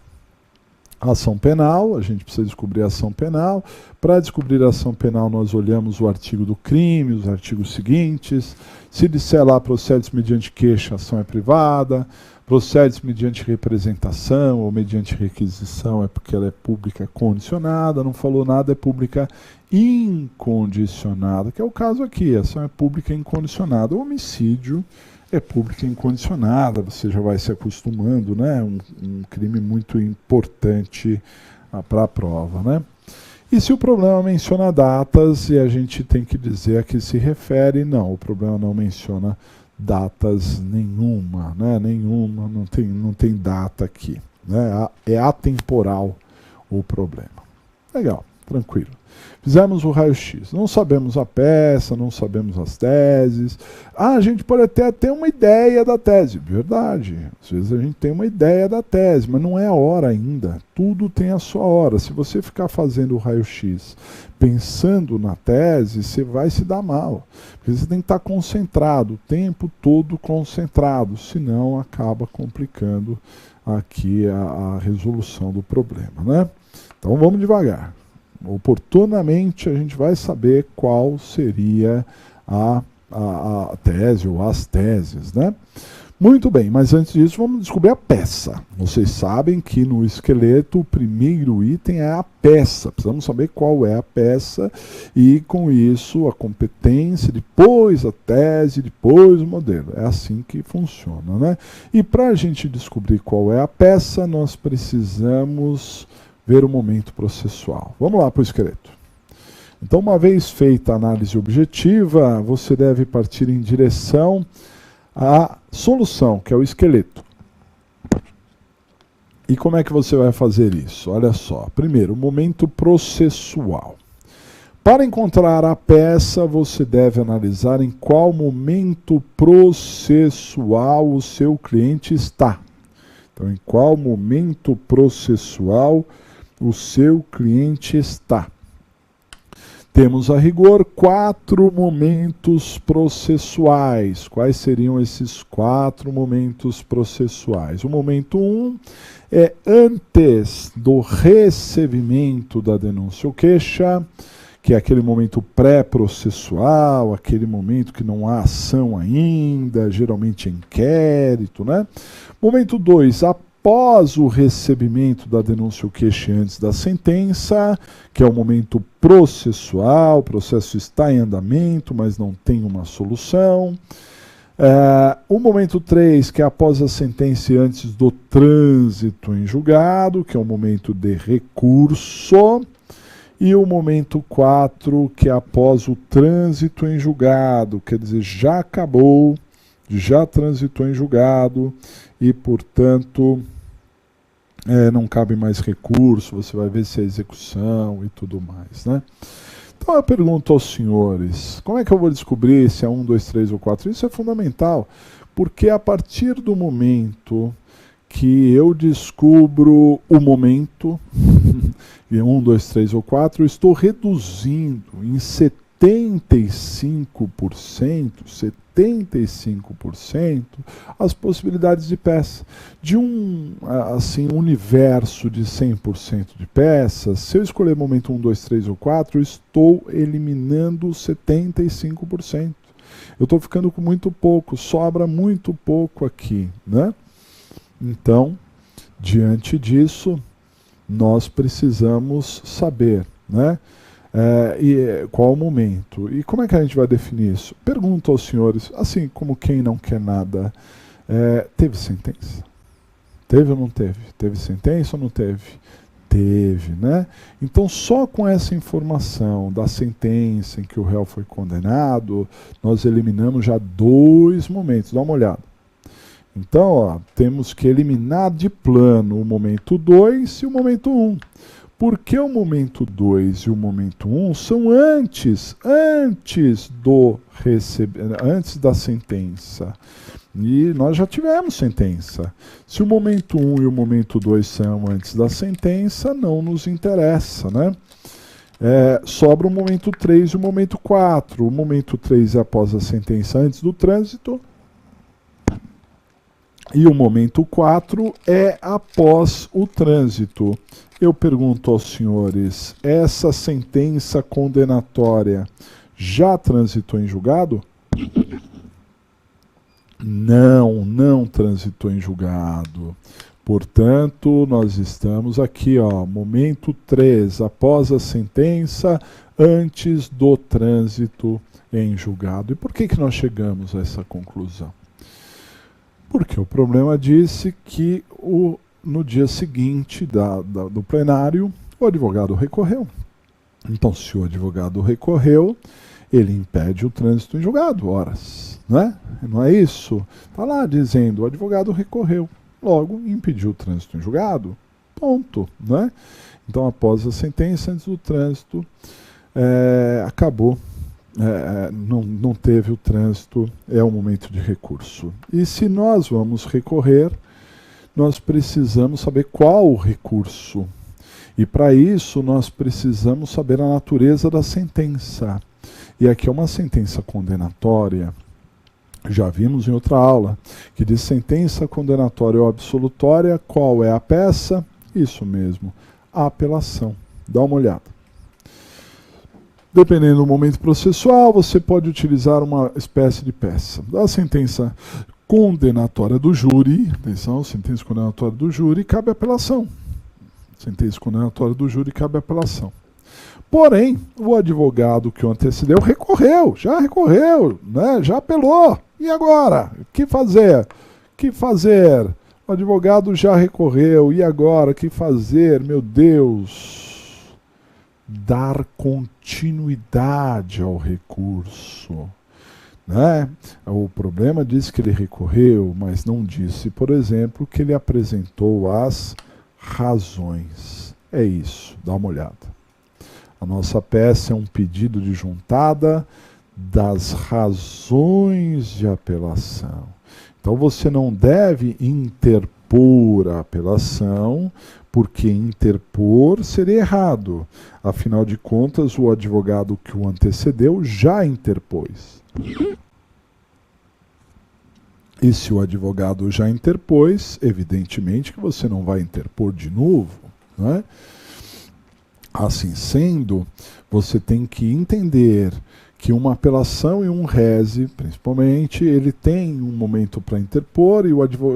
Ação penal, a gente precisa descobrir a ação penal. Para descobrir a ação penal, nós olhamos o artigo do crime, os artigos seguintes. Se disser lá procede mediante queixa, a ação é privada. Procede mediante representação ou mediante requisição, é porque ela é pública condicionada. Não falou nada, é pública incondicionada, que é o caso aqui. A ação é pública incondicionada. O homicídio é pública incondicionada, você já vai se acostumando, né? Um crime muito importante para a prova, né? E se o problema menciona datas, e a gente tem que dizer a que se refere, não, o problema não menciona datas nenhuma, né? Nenhuma, não tem data aqui, né? É atemporal o problema. Legal, tranquilo. Fizemos o raio-x. Não sabemos a peça, não sabemos as teses. A gente pode até ter uma ideia da tese. Verdade. Às vezes a gente tem uma ideia da tese, mas não é a hora ainda. Tudo tem a sua hora. Se você ficar fazendo o raio-x pensando na tese, você vai se dar mal. Porque você tem que estar concentrado, o tempo todo concentrado. Senão acaba complicando aqui a resolução do problema, né? Então vamos devagar. Oportunamente a gente vai saber qual seria a tese ou as teses, né? Muito bem, mas antes disso vamos descobrir a peça. Vocês sabem que no esqueleto o primeiro item é a peça. Precisamos saber qual é a peça e com isso a competência, depois a tese, depois o modelo. É assim que funciona, né? E para a gente descobrir qual é a peça, nós precisamos ver o momento processual. Vamos lá para o esqueleto. Então, uma vez feita a análise objetiva, você deve partir em direção à solução, que é o esqueleto. E como é que você vai fazer isso? Olha só. Primeiro, o momento processual. Para encontrar a peça, você deve analisar em qual momento processual o seu cliente está. Então, em qual momento processual o seu cliente está. Temos a rigor 4 momentos processuais. Quais seriam esses 4 momentos processuais? O momento 1 é antes do recebimento da denúncia ou queixa, que é aquele momento pré-processual, aquele momento que não há ação ainda, geralmente inquérito, né? Momento 2, após o recebimento da denúncia ou queixa antes da sentença, que é o momento processual, o processo está em andamento, mas não tem uma solução. O momento 3, que é após a sentença e antes do trânsito em julgado, que é o momento de recurso. E o momento 4, que é após o trânsito em julgado, quer dizer, já acabou, já transitou em julgado e, portanto, não cabe mais recurso, você vai ver se é execução e tudo mais, né? Então eu pergunto aos senhores, como é que eu vou descobrir se é 1, 2, 3 ou 4? Isso é fundamental, porque a partir do momento que eu descubro o momento, 1, 2, 3 ou 4, eu estou reduzindo em 75% as possibilidades de peça. De um universo de 100% de peças, se eu escolher momento 1, 2, 3 ou 4, eu estou eliminando 75%. Eu estou ficando com muito pouco, sobra muito pouco aqui, né? Então, diante disso, nós precisamos saber, né? Qual o momento. E como é que a gente vai definir isso? Pergunto aos senhores, assim como quem não quer nada, teve sentença? Teve ou não teve? Teve sentença ou não teve? Teve, né? Então, só com essa informação da sentença em que o réu foi condenado, nós eliminamos já 2 momentos. Dá uma olhada. Então, ó, temos que eliminar de plano o momento 2 e o momento 1. Porque o momento 2 e o momento 1 são antes da sentença. E nós já tivemos sentença. Se o momento 1 e o momento 2 são antes da sentença, não nos interessa, né? Sobra o momento 3 e o momento 4. O momento 3 é após a sentença, antes do trânsito. E o momento 4 é após o trânsito. Eu pergunto aos senhores, essa sentença condenatória já transitou em julgado? Não, não transitou em julgado. Portanto, nós estamos aqui, ó, momento 3, após a sentença, antes do trânsito em julgado. E por que nós chegamos a essa conclusão? Porque o problema disse que no dia seguinte do plenário, o advogado recorreu. Então, se o advogado recorreu, ele impede o trânsito em julgado, horas. Não é isso? Está lá dizendo, o advogado recorreu. Logo, impediu o trânsito em julgado. Ponto. Então, após a sentença, antes do trânsito, acabou. Não teve o trânsito, é o momento de recurso. E se nós vamos recorrer, nós precisamos saber qual o recurso. E para isso nós precisamos saber a natureza da sentença. E aqui é uma sentença condenatória. Já vimos em outra aula, que diz sentença condenatória ou absolutória, qual é a peça? Isso mesmo, a apelação. Dá uma olhada. Dependendo do momento processual, você pode utilizar uma espécie de peça. Da sentença condenatória do júri, atenção, sentença condenatória do júri, cabe apelação. Sentença condenatória do júri, cabe apelação. Porém, o advogado que o antecedeu recorreu, já apelou. E agora? O que fazer? O advogado já recorreu, e agora? O que fazer? Meu Deus! Dar continuidade ao recurso. O problema diz que ele recorreu, mas não disse, por exemplo, que ele apresentou as razões. É isso, dá uma olhada. A nossa peça é um pedido de juntada das razões de apelação. Então você não deve interpor a apelação, porque interpor seria errado. Afinal de contas, o advogado que o antecedeu já interpôs. E se o advogado já interpôs, evidentemente que você não vai interpor de novo. Assim sendo, você tem que entender que uma apelação e um rese, principalmente, ele tem um momento para interpor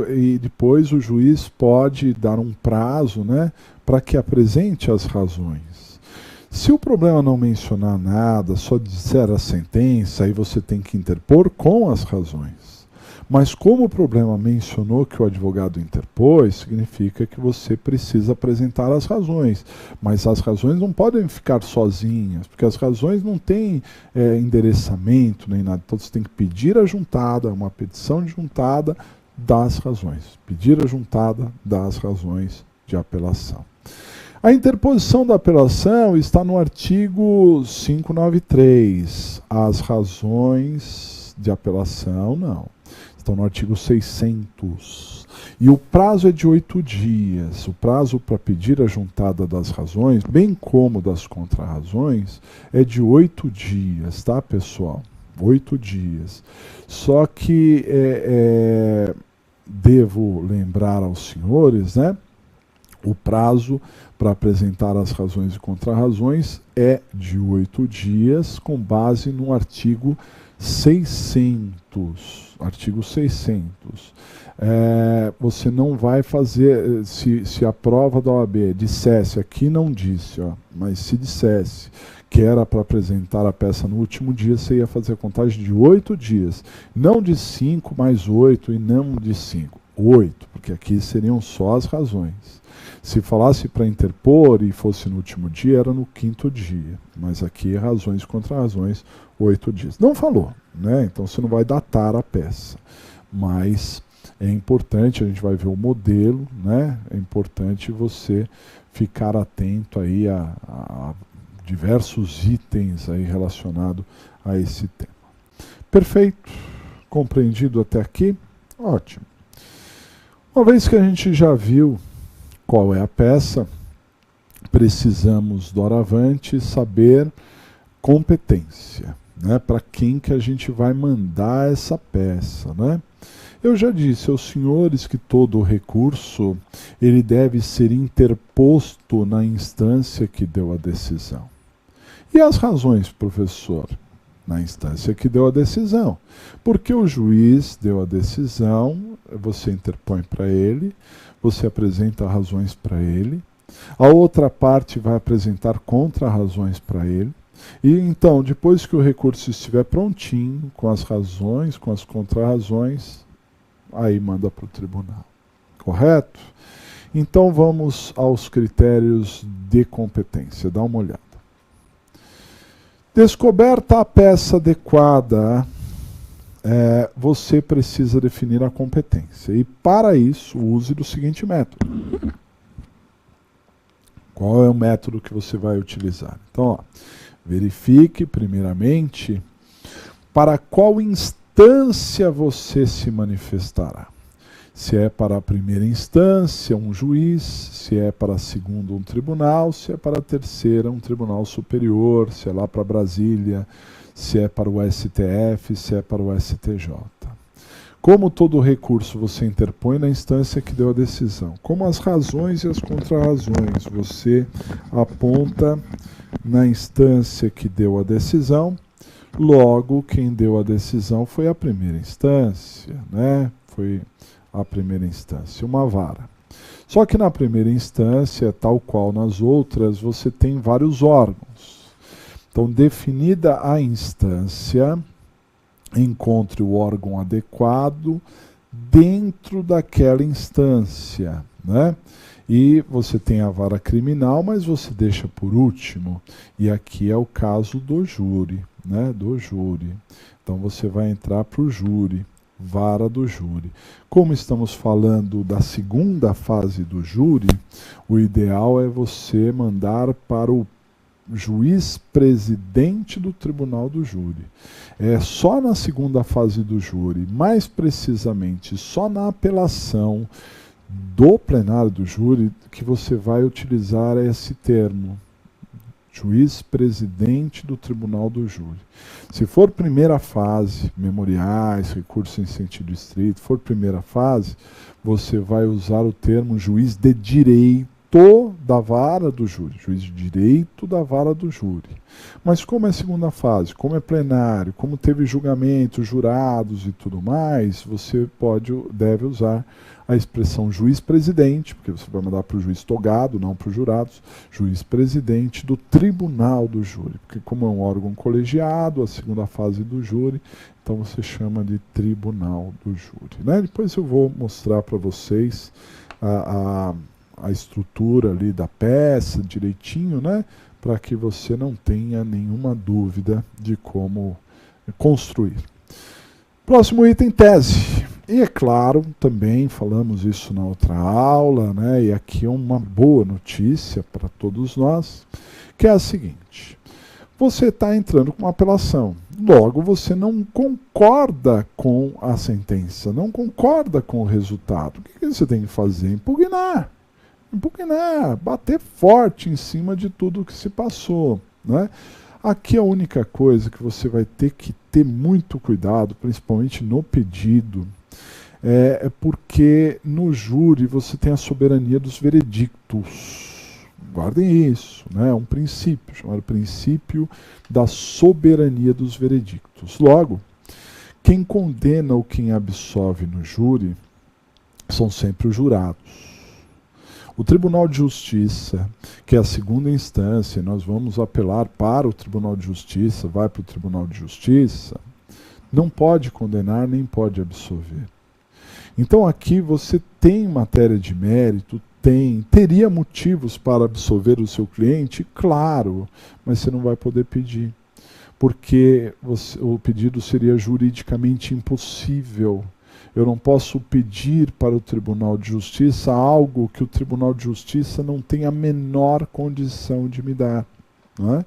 e depois o juiz pode dar um prazo para que apresente as razões. Se o problema não mencionar nada, só disser a sentença, aí você tem que interpor com as razões. Mas como o problema mencionou que o advogado interpôs, significa que você precisa apresentar as razões. Mas as razões não podem ficar sozinhas, porque as razões não têm endereçamento nem nada. Então você tem que pedir a juntada, uma petição de juntada das razões. Pedir a juntada das razões de apelação. A interposição da apelação está no artigo 593. As razões de apelação, não. Estão no artigo 600. E o prazo é de 8 dias. O prazo para pedir a juntada das razões, bem como das contrarrazões, é de 8 dias, tá, pessoal? 8 dias. Só que devo lembrar aos senhores, o prazo para apresentar as razões e contrarrazões é de 8 dias, com base no artigo 600. Artigo 600. Você não vai fazer, se a prova da OAB dissesse, aqui não disse, mas se dissesse que era para apresentar a peça no último dia, você ia fazer a contagem de 8 dias. Não de 5 mais 8 e não de 5. 8, porque aqui seriam só as razões. Se falasse para interpor e fosse no último dia, era no 5º dia. Mas aqui, razões contra razões, 8 dias. Não falou, então você não vai datar a peça. Mas é importante, a gente vai ver o modelo, é importante você ficar atento aí a diversos itens aí relacionados a esse tema. Perfeito? Compreendido até aqui? Ótimo. Uma vez que a gente já viu qual é a peça, precisamos, doravante, saber competência. né? Para quem que a gente vai mandar essa peça, né? Eu já disse aos senhores que todo recurso ele deve ser interposto na instância que deu a decisão. E as razões, professor? Na instância que deu a decisão. Porque o juiz deu a decisão, você interpõe para ele, você apresenta razões para ele, a outra parte vai apresentar contra-razões para ele, e então, depois que o recurso estiver prontinho, com as razões, com as contra-razões, aí manda para o tribunal. Correto? Então vamos aos critérios de competência. Dá uma olhada. Descoberta a peça adequada, você precisa definir a competência. E para isso, use do seguinte método. Qual é o método que você vai utilizar? Então, ó, verifique primeiramente para qual instância você se manifestará. Se é para a primeira instância, um juiz, se é para a segunda, um tribunal, se é para a terceira, um tribunal superior, se é lá para Brasília, se é para o STF, se é para o STJ. Como todo recurso você interpõe na instância que deu a decisão, como as razões e as contrarrazões você aponta na instância que deu a decisão, logo quem deu a decisão foi a primeira instância, né? Foi a primeira instância, uma vara. Só que na primeira instância, tal qual nas outras, você tem vários órgãos. Então, definida a instância, encontre o órgão adequado dentro daquela instância, né? E você tem a vara criminal, mas você deixa por último. E aqui é o caso do júri, né? Do júri. Então você vai entrar para o júri, vara do júri. Como estamos falando da segunda fase do júri, o ideal é você mandar para o juiz presidente do tribunal do júri. É só na segunda fase do júri, mais precisamente só na apelação do plenário do júri, que você vai utilizar esse termo, juiz presidente do tribunal do júri. Se for primeira fase, memoriais, recurso em sentido estrito, for primeira fase, você vai usar o termo juiz de direito da vara do júri, juiz de direito da vara do júri. Mas como é segunda fase, como é plenário, como teve julgamento, jurados e tudo mais, você deve usar a expressão juiz-presidente, porque você vai mandar para o juiz togado, não para os jurados, juiz-presidente do tribunal do júri, porque como é um órgão colegiado, a segunda fase do júri, então você chama de tribunal do júri, né? Depois eu vou mostrar para vocês a estrutura ali da peça direitinho, né? Para que você não tenha nenhuma dúvida de como construir. Próximo item, tese. E é claro, também falamos isso na outra aula, né? E aqui é uma boa notícia para todos nós, que é a seguinte: você está entrando com uma apelação, logo você não concorda com a sentença, não concorda com o resultado. O que você tem que fazer? Impugnar, bater forte em cima de tudo que se passou, né? Aqui a única coisa que você vai ter que ter muito cuidado, principalmente no pedido, é porque no júri você tem a soberania dos veredictos. Guardem isso, né? É um princípio, chamado princípio da soberania dos veredictos. Logo, quem condena ou quem absolve no júri são sempre os jurados. O Tribunal de Justiça, que é a segunda instância, nós vamos apelar para o Tribunal de Justiça, vai para o Tribunal de Justiça, não pode condenar nem pode absolver. Então aqui você tem matéria de mérito, teria motivos para absolver o seu cliente? Claro, mas você não vai poder pedir, porque o pedido seria juridicamente impossível. Eu não posso pedir para o Tribunal de Justiça algo que o Tribunal de Justiça não tem a menor condição de me dar, não é?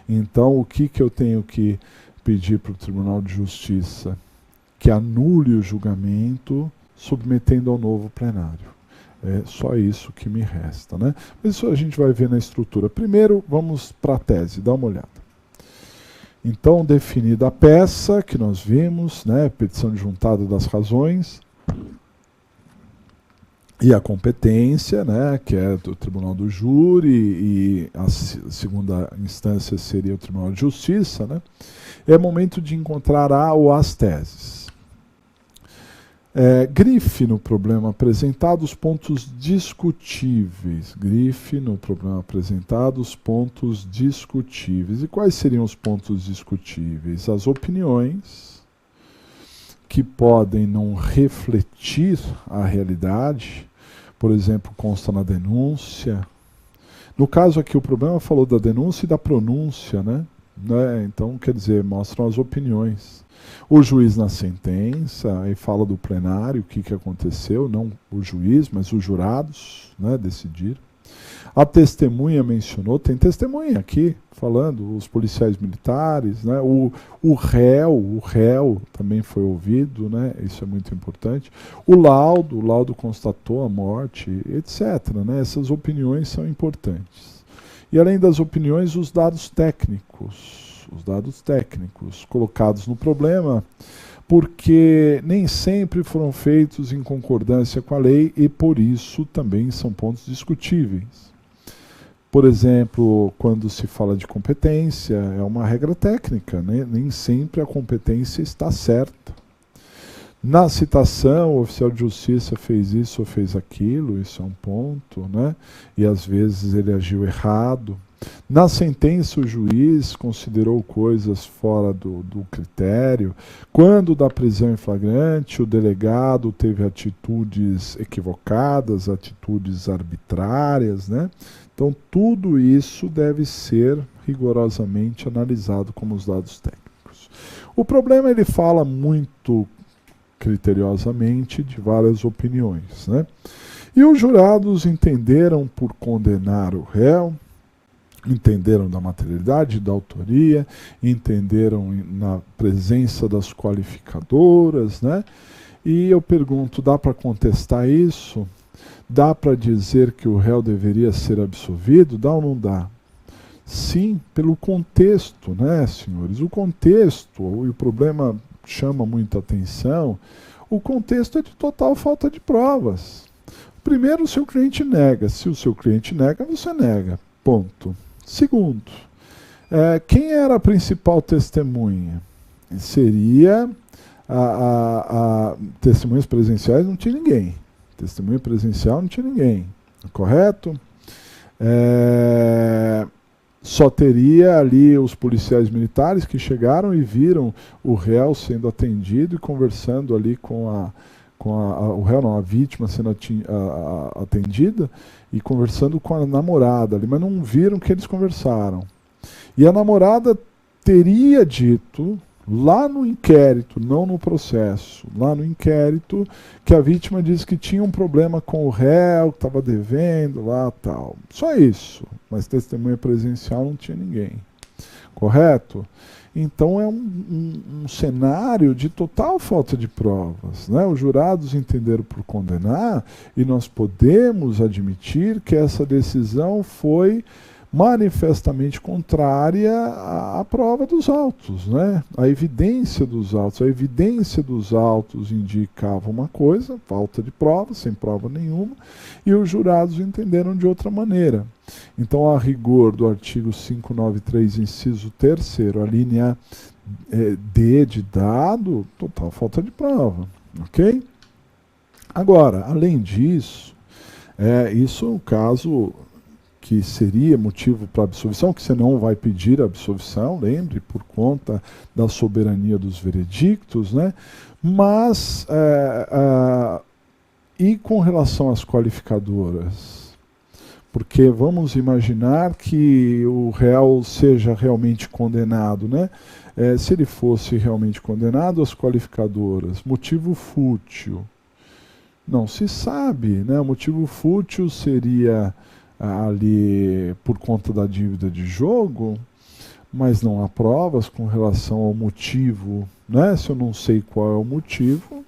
Então, o que eu tenho que pedir para o Tribunal de Justiça? Que anule o julgamento submetendo ao novo plenário. É só isso que me resta, né? Mas isso a gente vai ver na estrutura. Primeiro, vamos para a tese, dá uma olhada. Então, definida a peça que nós vimos, né, petição de juntada das razões, e a competência, né, que é do Tribunal do Júri, e a segunda instância seria o Tribunal de Justiça, né, é momento de encontrar a ou as teses. Grife no problema apresentado os pontos discutíveis. Grife no problema apresentado os pontos discutíveis. E quais seriam os pontos discutíveis? As opiniões, que podem não refletir a realidade, por exemplo, consta na denúncia. No caso aqui, o problema falou da denúncia e da pronúncia, né? Então, quer dizer, mostram as opiniões. O juiz na sentença, aí fala do plenário, o que aconteceu, não o juiz, mas os jurados, né, decidiram. A testemunha mencionou, tem testemunha aqui, falando, os policiais militares, né, o réu também foi ouvido, né, isso é muito importante. O laudo constatou a morte, etc. Né, essas opiniões são importantes. E além das opiniões, os dados técnicos colocados no problema, porque nem sempre foram feitos em concordância com a lei e por isso também são pontos discutíveis. Por exemplo, quando se fala de competência, é uma regra técnica, né? Nem sempre a competência está certa. Na citação, o oficial de justiça fez isso ou fez aquilo, isso é um ponto, né? E às vezes ele agiu errado. Na sentença, o juiz considerou coisas fora do critério. Quando da prisão em flagrante, o delegado teve atitudes equivocadas, atitudes arbitrárias, né? Então, tudo isso deve ser rigorosamente analisado como os dados técnicos. O problema, ele fala muito criteriosamente de várias opiniões, né? E os jurados entenderam por condenar o réu, entenderam da materialidade, da autoria, entenderam na presença das qualificadoras, né? E eu pergunto, dá para contestar isso? Dá para dizer que o réu deveria ser absolvido? Dá ou não dá? Sim, pelo contexto, né, senhores? O contexto, e o problema chama muita atenção, o contexto é de total falta de provas. Primeiro, o seu cliente nega. Se o seu cliente nega, você nega. Ponto. Segundo, quem era a principal testemunha? Seria testemunhas presenciais, não tinha ninguém. Testemunha presencial não tinha ninguém. Correto? Só teria ali os policiais militares que chegaram e viram o réu sendo atendido e conversando ali com o réu não, a vítima sendo atendida e conversando com a namorada ali, mas não viram que eles conversaram. E a namorada teria dito, lá no inquérito, não no processo, lá no inquérito, que a vítima disse que tinha um problema com o réu, que estava devendo lá tal. Só isso, mas testemunha presencial não tinha ninguém. Correto? Então é um cenário de total falta de provas, né? Os jurados entenderam por condenar e nós podemos admitir que essa decisão foi manifestamente contrária à prova dos autos, né? A evidência dos autos. A evidência dos autos indicava uma coisa, falta de prova, sem prova nenhuma, e os jurados entenderam de outra maneira. Então, a rigor do artigo 593, inciso 3º, a linha D de dado, total falta de prova, ok? Agora, além disso, isso é um caso que seria motivo para absolvição, que você não vai pedir absolvição, lembre, por conta da soberania dos veredictos, né? Mas, e com relação às qualificadoras? Porque vamos imaginar que o réu seja realmente condenado, né? Se ele fosse realmente condenado, as qualificadoras, motivo fútil, não se sabe, né? O motivo fútil seria ali por conta da dívida de jogo, mas não há provas com relação ao motivo, né? Se eu não sei qual é o motivo,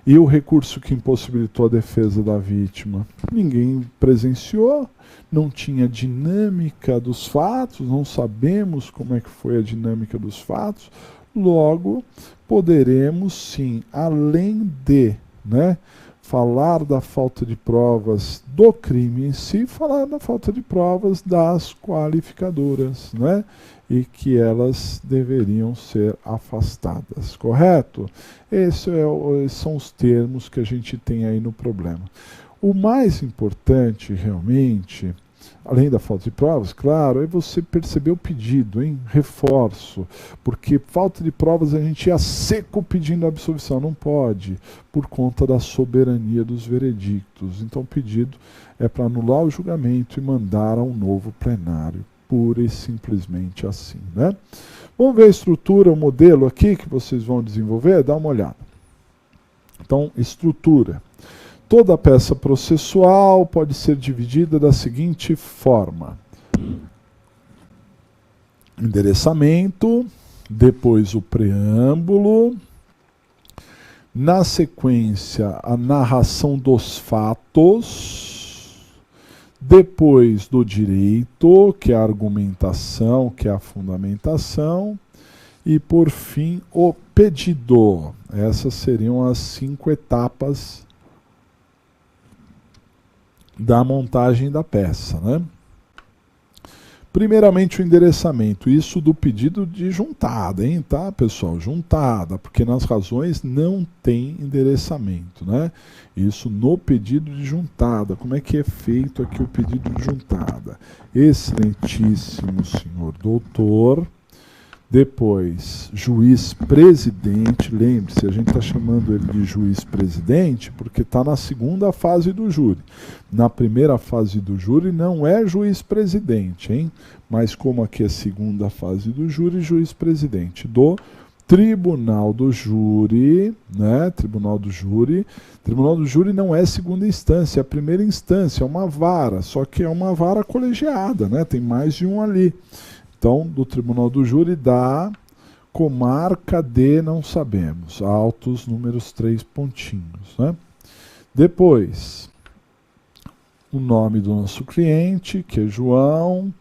E o recurso que impossibilitou a defesa da vítima? Ninguém presenciou, não tinha dinâmica dos fatos, não sabemos como é que foi a dinâmica dos fatos, logo poderemos sim, além de, né, falar da falta de provas do crime em si, falar da falta de provas das qualificadoras, né? E que elas deveriam ser afastadas, correto? Esses são os termos que a gente tem aí no problema. O mais importante, realmente, além da falta de provas, claro, é você perceber o pedido, hein? Reforço, porque falta de provas a gente ia seco pedindo absolvição, não pode, por conta da soberania dos veredictos. Então o pedido é para anular o julgamento e mandar a um novo plenário. Pura e simplesmente assim, né? Vamos ver a estrutura, o modelo aqui que vocês vão desenvolver? Dá uma olhada. Então, estrutura. Toda peça processual pode ser dividida da seguinte forma: endereçamento, depois o preâmbulo, na sequência a narração dos fatos, depois do direito, que é a argumentação, que é a fundamentação, e por fim o pedido. Essas seriam as 5 etapas da montagem da peça, né? Primeiramente o endereçamento, isso do pedido de juntada, hein, tá, pessoal? Juntada, porque nas razões não tem endereçamento, né? Isso no pedido de juntada. Como é que é feito aqui o pedido de juntada? Excelentíssimo senhor doutor, depois juiz presidente, lembre-se, a gente está chamando ele de juiz presidente porque está na segunda fase do júri. Na primeira fase do júri não é juiz presidente, hein? Mas como aqui é segunda fase do júri, juiz presidente do Tribunal do Júri, né? Tribunal do Júri. Tribunal do Júri não é segunda instância, é a primeira instância, é uma vara, só que é uma vara colegiada, né? Tem mais de um ali. Então, do Tribunal do Júri da comarca de não sabemos, autos números 3 pontinhos, né? Depois, o nome do nosso cliente, que é João.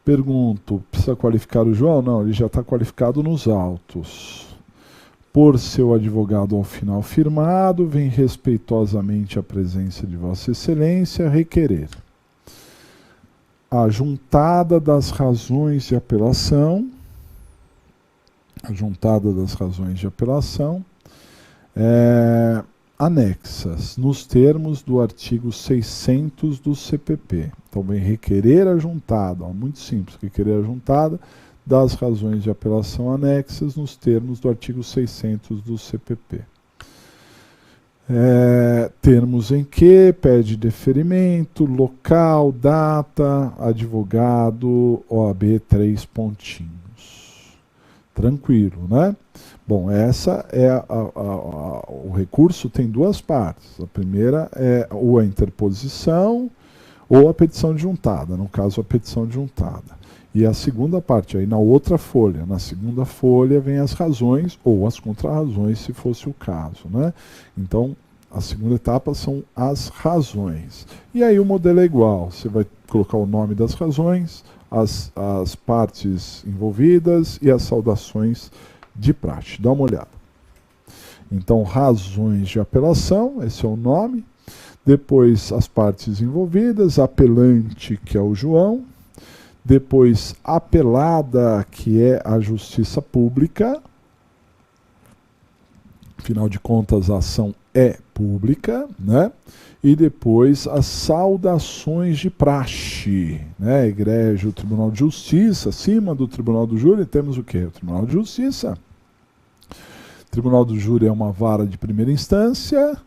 Pergunto, precisa qualificar o João? Não, ele já está qualificado nos autos. Por seu advogado ao final firmado, vem respeitosamente a presença de Vossa Excelência requerer a juntada das razões de apelação, anexas nos termos do artigo 600 do CPP. Então vem requerer a juntada, ó, muito simples, requerer a juntada das razões de apelação anexas nos termos do artigo 600 do CPP. Termos em que pede deferimento, local, data, advogado, OAB 3 pontinhos. Tranquilo, né? Bom, essa é o recurso tem duas partes. A primeira é ou a interposição ou a petição de juntada, no caso a petição de juntada. E a segunda parte, aí na outra folha, na segunda folha vem as razões ou as contrarrazões, se fosse o caso, né? Então, a segunda etapa são as razões. E aí o modelo é igual, você vai colocar o nome das razões, as partes envolvidas e as saudações de praxe. Dá uma olhada. Então, razões de apelação, esse é o nome. Depois, as partes envolvidas, apelante, que é o João. Depois, apelada, que é a Justiça Pública. Afinal de contas, a ação é pública, né? E depois, as saudações de praxe, né? Egrégio, o Tribunal de Justiça, acima do Tribunal do Júri, temos o quê? O Tribunal de Justiça. O Tribunal do Júri é uma vara de primeira instância,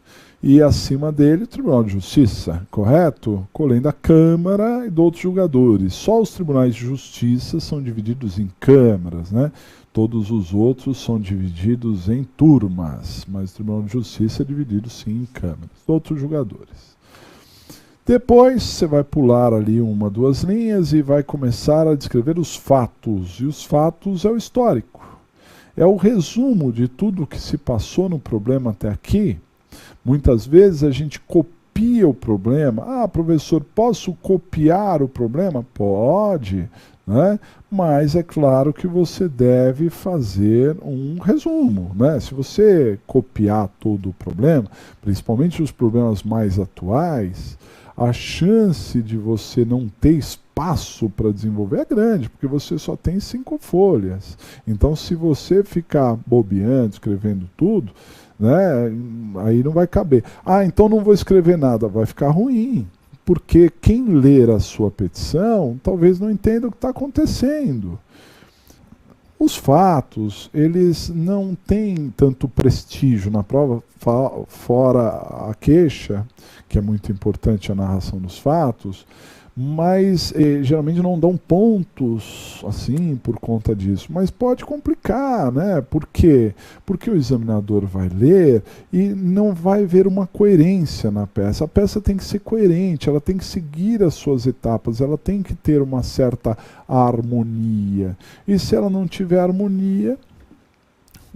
e acima dele o Tribunal de Justiça, correto? Além da Câmara e de outros julgadores. Só os tribunais de justiça são divididos em câmaras, né? Todos os outros são divididos em turmas, mas o Tribunal de Justiça é dividido sim em câmaras. Outros julgadores. Depois você vai pular ali uma, duas linhas e vai começar a descrever os fatos. E os fatos é o histórico. É o resumo de tudo que se passou no problema até aqui. Muitas vezes a gente copia o problema. Ah, professor, posso copiar o problema? Pode, né? Mas é claro que você deve fazer um resumo, né? Se você copiar todo o problema, principalmente os problemas mais atuais, a chance de você não ter espaço para desenvolver é grande, porque você só tem 5 folhas. Então, se você ficar bobeando, escrevendo tudo, né, aí não vai caber. Ah, então não vou escrever nada, vai ficar ruim. Porque quem ler a sua petição talvez não entenda o que está acontecendo. Os fatos, eles não têm tanto prestígio na prova, fora a queixa, que é muito importante a narração dos fatos, mas geralmente não dão pontos assim por conta disso. Mas pode complicar, né? Por quê? Porque o examinador vai ler e não vai ver uma coerência na peça. A peça tem que ser coerente, ela tem que seguir as suas etapas, ela tem que ter uma certa harmonia. E se ela não tiver harmonia,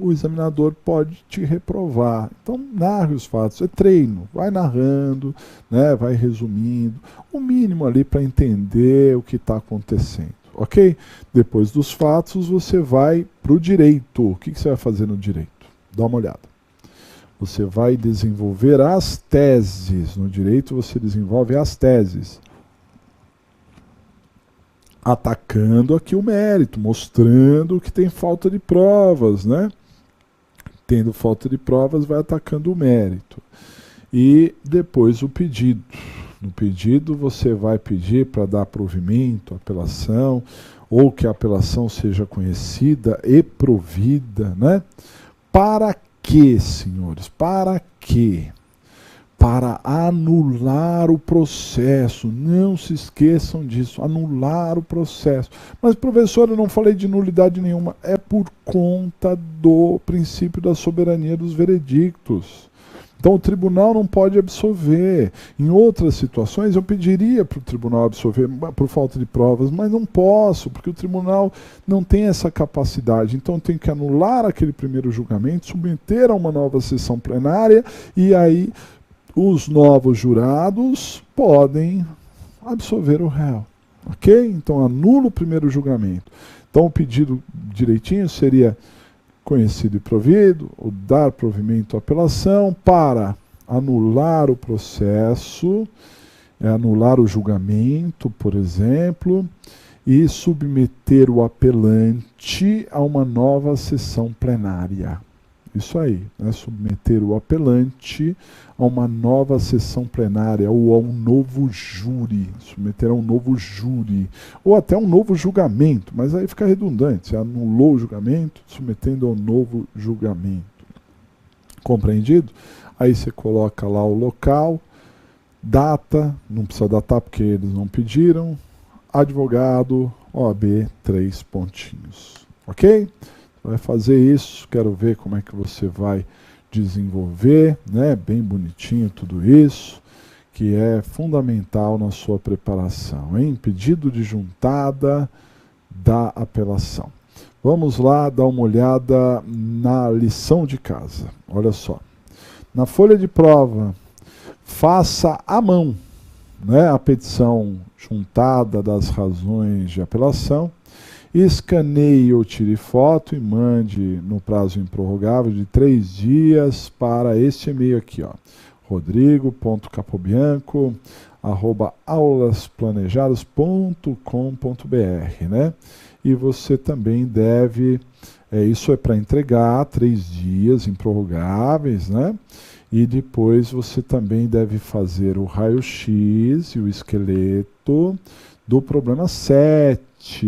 o examinador pode te reprovar. Então, narre os fatos. É treino. Vai narrando, né, vai resumindo. O mínimo ali para entender o que está acontecendo. Ok? Depois dos fatos, você vai para o direito. O que você vai fazer no direito? Dá uma olhada. Você vai desenvolver as teses. No direito, você desenvolve as teses. Atacando aqui o mérito, mostrando que tem falta de provas, né? Tendo falta de provas, vai atacando o mérito. E depois o pedido. No pedido, você vai pedir para dar provimento, apelação, ou que a apelação seja conhecida e provida, né? Para quê, senhores? Para quê? Para anular o processo. Não se esqueçam disso, anular o processo. Mas, professor, eu não falei de nulidade nenhuma. É por conta do princípio da soberania dos veredictos. Então, o tribunal não pode absolver. Em outras situações, eu pediria para o tribunal absolver por falta de provas, mas não posso, porque o tribunal não tem essa capacidade. Então, eu tenho que anular aquele primeiro julgamento, submeter a uma nova sessão plenária, e aí os novos jurados podem absolver o réu. Ok? Então, anula o primeiro julgamento. Então, o pedido direitinho seria conhecido e provido, ou dar provimento à apelação para anular o processo, anular o julgamento, por exemplo, e submeter o apelante a uma nova sessão plenária. Isso aí, né? Submeter o apelante a uma nova sessão plenária ou a um novo júri, submeter a um novo júri, ou até um novo julgamento, mas aí fica redundante, você anulou o julgamento, submetendo a um novo julgamento. Compreendido? Aí você coloca lá o local, data, não precisa datar porque eles não pediram, advogado, OAB, 3 pontinhos. Ok? Vai fazer isso, quero ver como é que você vai desenvolver, né? Bem bonitinho tudo isso, que é fundamental na sua preparação, hein? Pedido de juntada da apelação. Vamos lá dar uma olhada na lição de casa. Olha só. Na folha de prova, faça à mão, né, a petição juntada das razões de apelação. Escaneie ou tire foto e mande no prazo improrrogável de 3 dias para este e-mail aqui, ó, rodrigo.capobianco@aulasplanejadas.com.br, né? E você também deve, isso é para entregar 3 dias improrrogáveis, né? E depois você também deve fazer o raio-x e o esqueleto do problema 7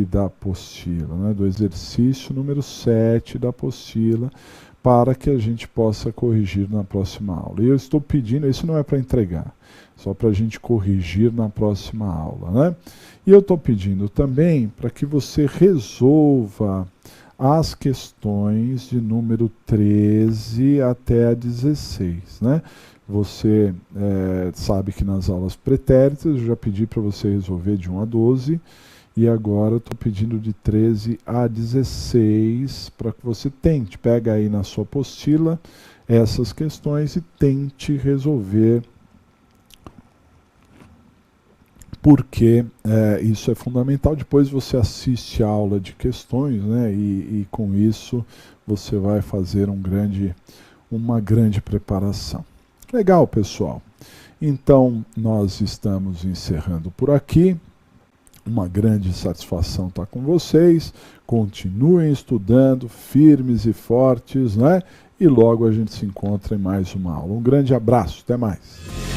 da apostila, né, do exercício número 7 da apostila, para que a gente possa corrigir na próxima aula. E eu estou pedindo, isso não é para entregar, só para a gente corrigir na próxima aula, né? E eu estou pedindo também para que você resolva as questões de número 13 até a 16, né? Você sabe que nas aulas pretéritas eu já pedi para você resolver de 1 a 12, e agora eu estou pedindo de 13 a 16 para que você tente. Pega aí na sua apostila, essas questões e tente resolver, porque isso é fundamental. Depois você assiste a aula de questões, né, e com isso você vai fazer uma grande preparação. Legal, pessoal. Então, nós estamos encerrando por aqui. Uma grande satisfação estar com vocês. Continuem estudando, firmes e fortes, né? E logo a gente se encontra em mais uma aula. Um grande abraço, até mais.